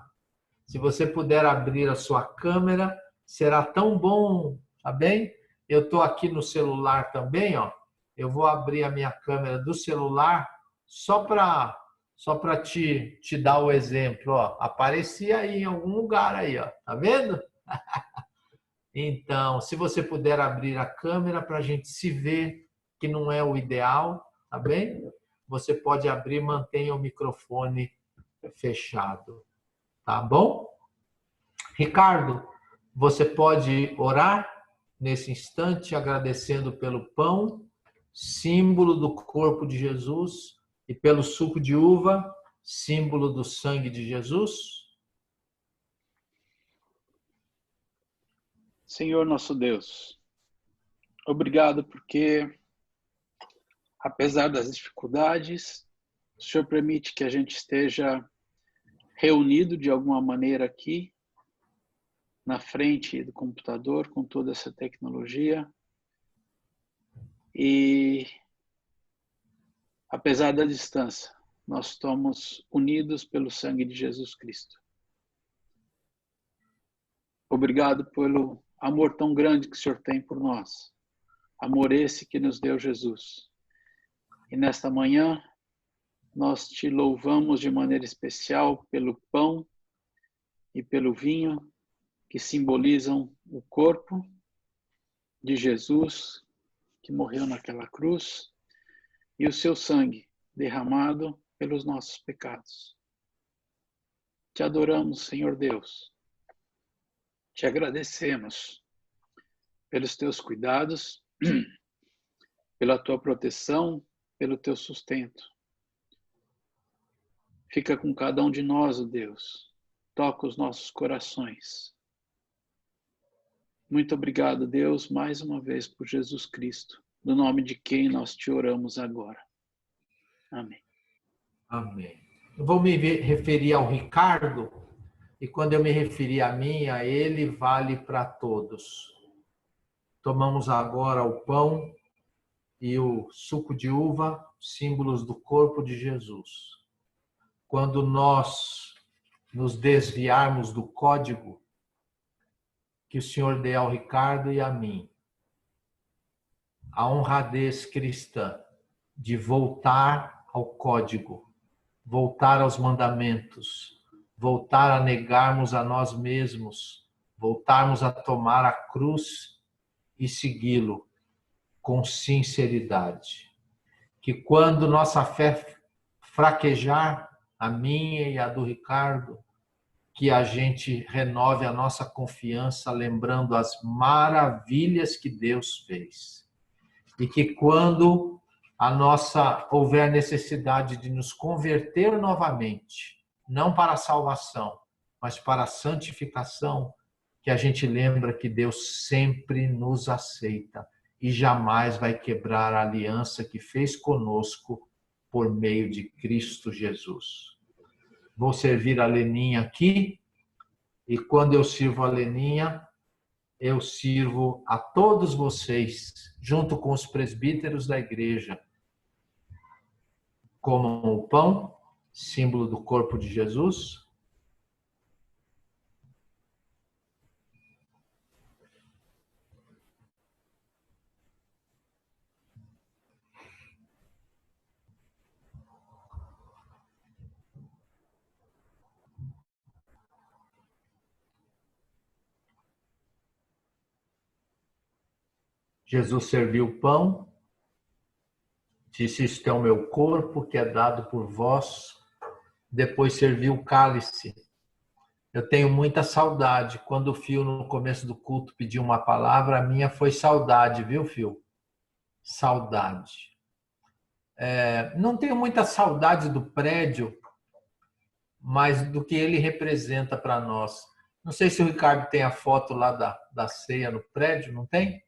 Se você puder abrir a sua câmera, será tão bom, tá bem? Eu estou aqui no celular também, ó. Eu vou abrir a minha câmera do celular só para te dar o exemplo, ó. Aparecia aí em algum lugar aí, ó. Tá vendo? Então, se você puder abrir a câmera para a gente se ver, que não é o ideal, tá bem? Você pode abrir, mantenha o microfone fechado, tá bom? Ricardo, você pode orar nesse instante, agradecendo pelo pão, símbolo do corpo de Jesus, e pelo suco de uva, símbolo do sangue de Jesus?
Senhor nosso Deus, obrigado porque, apesar das dificuldades, o Senhor permite que a gente esteja reunido de alguma maneira aqui, na frente do computador, com toda essa tecnologia. E, apesar da distância, nós estamos unidos pelo sangue de Jesus Cristo. Obrigado pelo amor tão grande que o Senhor tem por nós. Amor esse que nos deu Jesus. E nesta manhã, nós te louvamos de maneira especial pelo pão e pelo vinho, que simbolizam o corpo de Jesus, que morreu naquela cruz, e o seu sangue derramado pelos nossos pecados. Te adoramos, Senhor Deus. Te agradecemos pelos teus cuidados, pela tua proteção, pelo teu sustento. Fica com cada um de nós, ó Deus. Toca os nossos corações. Muito obrigado, Deus, mais uma vez por Jesus Cristo, no nome de quem nós te oramos agora. Amém.
Amém. Eu vou me referir ao Ricardo, e quando eu me referir a mim, a ele, vale para todos. Tomamos agora o pão e o suco de uva, símbolos do corpo de Jesus. Quando nós nos desviarmos do código, que o Senhor dê ao Ricardo e a mim a honradez cristã de voltar ao código, voltar aos mandamentos, voltar a negarmos a nós mesmos, voltarmos a tomar a cruz e segui-lo com sinceridade. Que quando nossa fé fraquejar, a minha e a do Ricardo, que a gente renove a nossa confiança lembrando as maravilhas que Deus fez. E que quando houver necessidade de nos converter novamente, não para a salvação, mas para a santificação, que a gente lembra que Deus sempre nos aceita e jamais vai quebrar a aliança que fez conosco por meio de Cristo Jesus. Vou servir a Leninha aqui, e quando eu sirvo a Leninha, eu sirvo a todos vocês, junto com os presbíteros da igreja. Comam o pão, símbolo do corpo de Jesus. Jesus serviu o pão, disse: isto é o meu corpo que é dado por vós. Depois serviu o cálice. Eu tenho muita saudade. Quando o Fio, no começo do culto, pediu uma palavra, a minha foi saudade, viu, Fio? Saudade. Não tenho muita saudade do prédio, mas do que ele representa para nós. Não sei se o Ricardo tem a foto lá da ceia no prédio, não tem?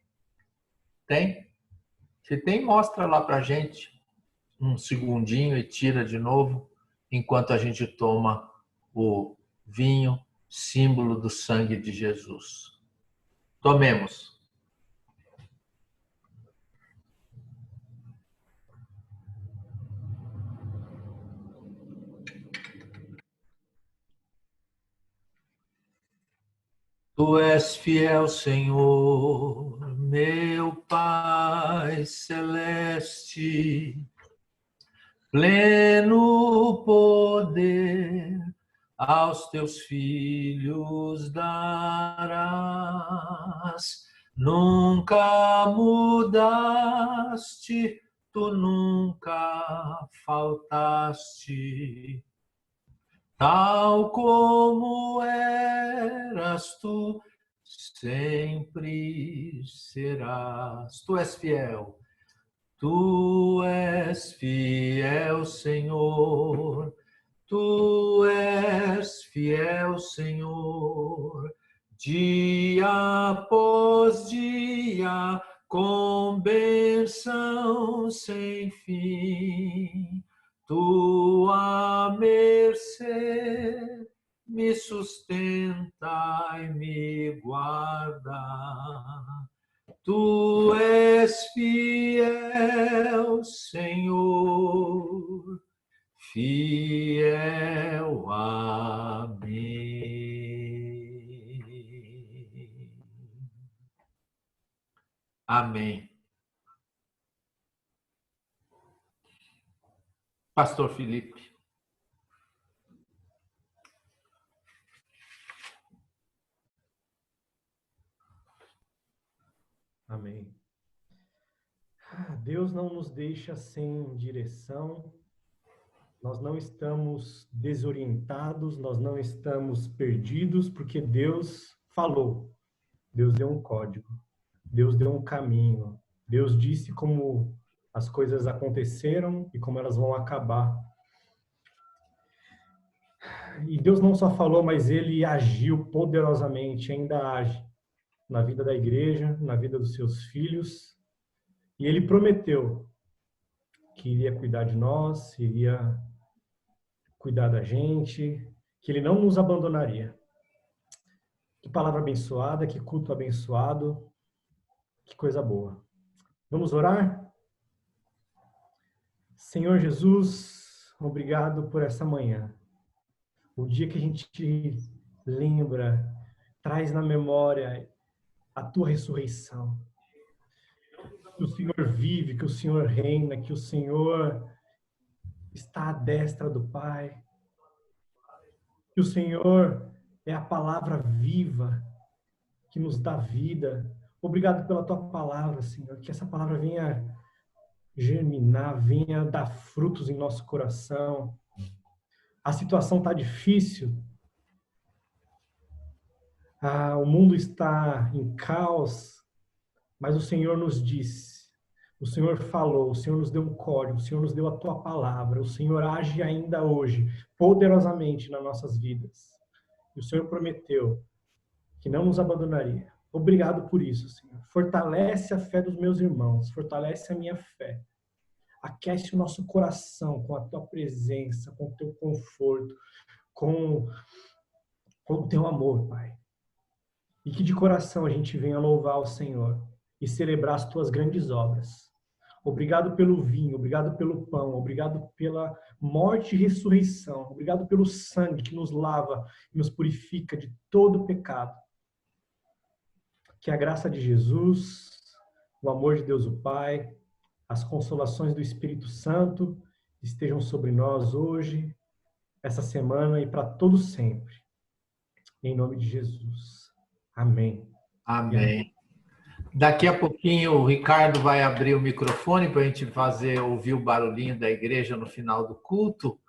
Tem? Se tem, mostra lá para a gente um segundinho e tira de novo, enquanto a gente toma o vinho, símbolo do sangue de Jesus. Tomemos. Tu és fiel, Senhor, meu Pai celeste, pleno poder aos teus filhos darás. Nunca mudaste, tu nunca faltaste. Tal como eras, tu sempre serás. Tu és fiel. Tu és fiel, Senhor. Tu és fiel, Senhor. dia após dia, com bênção sem fim. Tua mercê me sustenta e me guarda. Tu és fiel, Senhor, fiel a mim. Amém. Pastor Felipe.
Amém. Deus não nos deixa sem direção, nós não estamos desorientados, nós não estamos perdidos, porque Deus falou, Deus deu um código, Deus deu um caminho, Deus disse como as coisas aconteceram e como elas vão acabar. E Deus não só falou, mas Ele agiu poderosamente, ainda age na vida da igreja, na vida dos seus filhos. E Ele prometeu que iria cuidar de nós, iria cuidar da gente, que Ele não nos abandonaria. Que palavra abençoada, que culto abençoado, que coisa boa. Vamos orar? Senhor Jesus, obrigado por essa manhã. O dia que a gente te lembra, traz na memória a tua ressurreição. Que o Senhor vive, que o Senhor reina, que o Senhor está à destra do Pai. Que o Senhor é a palavra viva que nos dá vida. Obrigado pela tua palavra, Senhor. Que essa palavra venha germinar, venha dar frutos em nosso coração. A situação está difícil. O mundo está em caos, mas o Senhor nos disse, o Senhor falou, o Senhor nos deu um código, o Senhor nos deu a tua palavra, o Senhor age ainda hoje, poderosamente nas nossas vidas. E o Senhor prometeu que não nos abandonaria. Obrigado por isso, Senhor. Fortalece a fé dos meus irmãos, fortalece a minha fé. Aquece o nosso coração com a tua presença, com o teu conforto, com o teu amor, Pai. E que de coração a gente venha louvar o Senhor e celebrar as tuas grandes obras. Obrigado pelo vinho, obrigado pelo pão, obrigado pela morte e ressurreição, obrigado pelo sangue que nos lava e nos purifica de todo pecado. Que a graça de Jesus, o amor de Deus o Pai, as consolações do Espírito Santo estejam sobre nós hoje, essa semana e para todo sempre. Em nome de Jesus. Amém.
Amém. Daqui a pouquinho o Ricardo vai abrir o microfone para a gente ouvir o barulhinho da igreja no final do culto.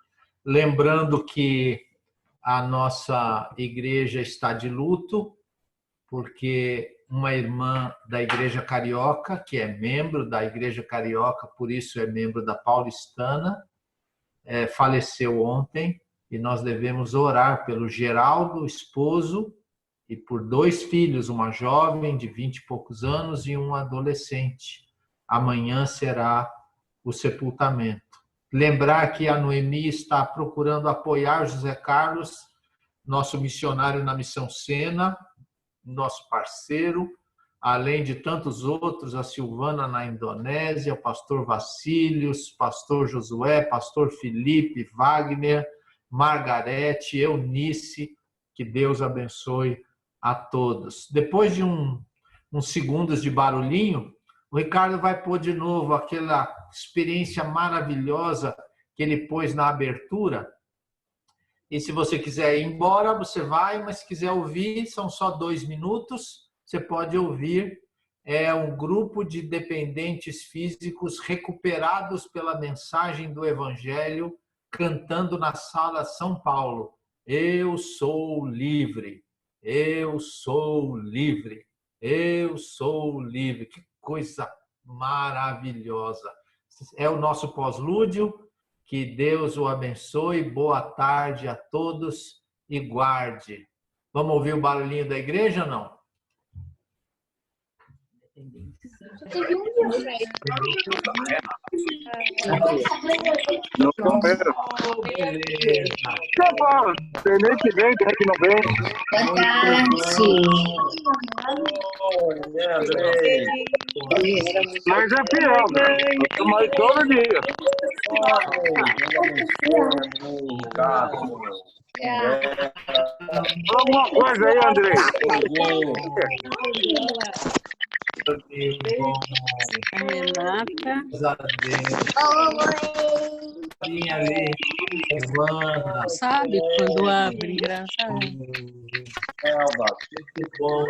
Lembrando que a nossa igreja está de luto, porque uma irmã da Igreja Carioca, que é membro da Igreja Carioca, por isso é membro da Paulistana, faleceu ontem, e nós devemos orar pelo Geraldo, esposo, e por 2 filhos, uma jovem de 20 e poucos anos e um adolescente. Amanhã será o sepultamento. Lembrar que a Noemi está procurando apoiar José Carlos, nosso missionário na Missão Sena, nosso parceiro, além de tantos outros, a Silvana na Indonésia, o pastor Vacílios, pastor Josué, pastor Felipe, Wagner, Margarete, Eunice, que Deus abençoe a todos. Depois de uns segundos de barulhinho, o Ricardo vai pôr de novo aquela experiência maravilhosa que ele pôs na abertura. E se você quiser ir embora, você vai, mas se quiser ouvir, são só 2 minutos, você pode ouvir. É um grupo de dependentes físicos recuperados pela mensagem do Evangelho, cantando na Sala São Paulo. Eu sou livre, eu sou livre, eu sou livre. Que coisa maravilhosa. É o nosso pós-lúdio. Que Deus o abençoe. Boa tarde a todos e guarde. Vamos ouvir o barulhinho da igreja ou não?
Não comeram. Tá bom, tem nem que vem, tem que não vem. Mas é fiel, eu tomo aí todo dia. Alguma coisa aí, Andrei?
Renata.
Sabe quando abre, engraçado.
Elba, muito bom.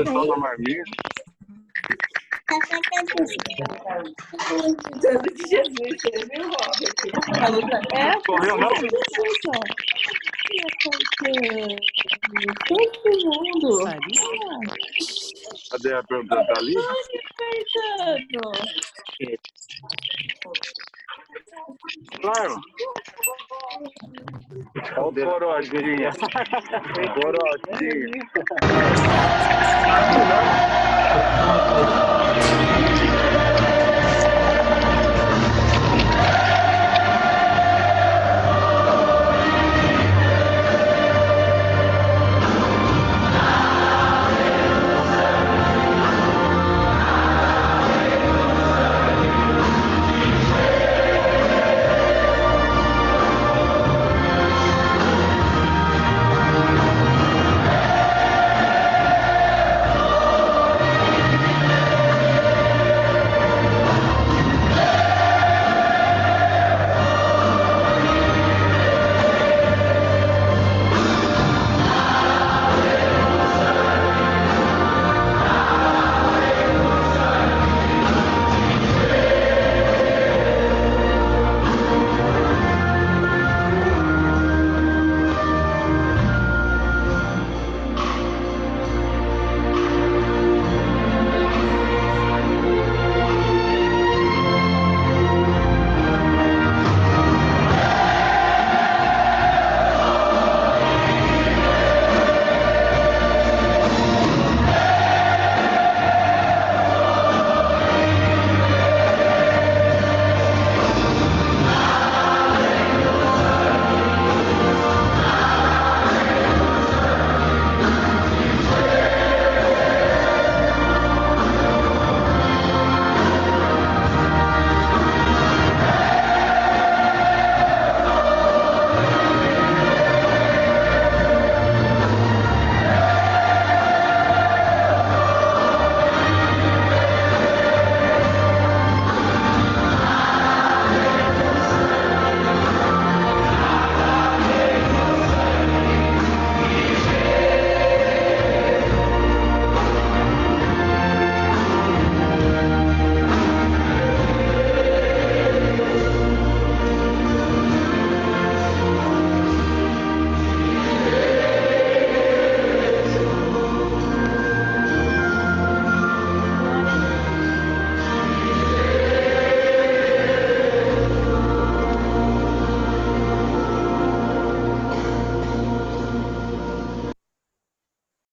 Toma marmita.
Santo de Jesus, você viu, Robert?
Correu, não?
Todo mundo.
Cadê a pergunta? Tá ali? Claro. Olha o corotinha. Corotinha.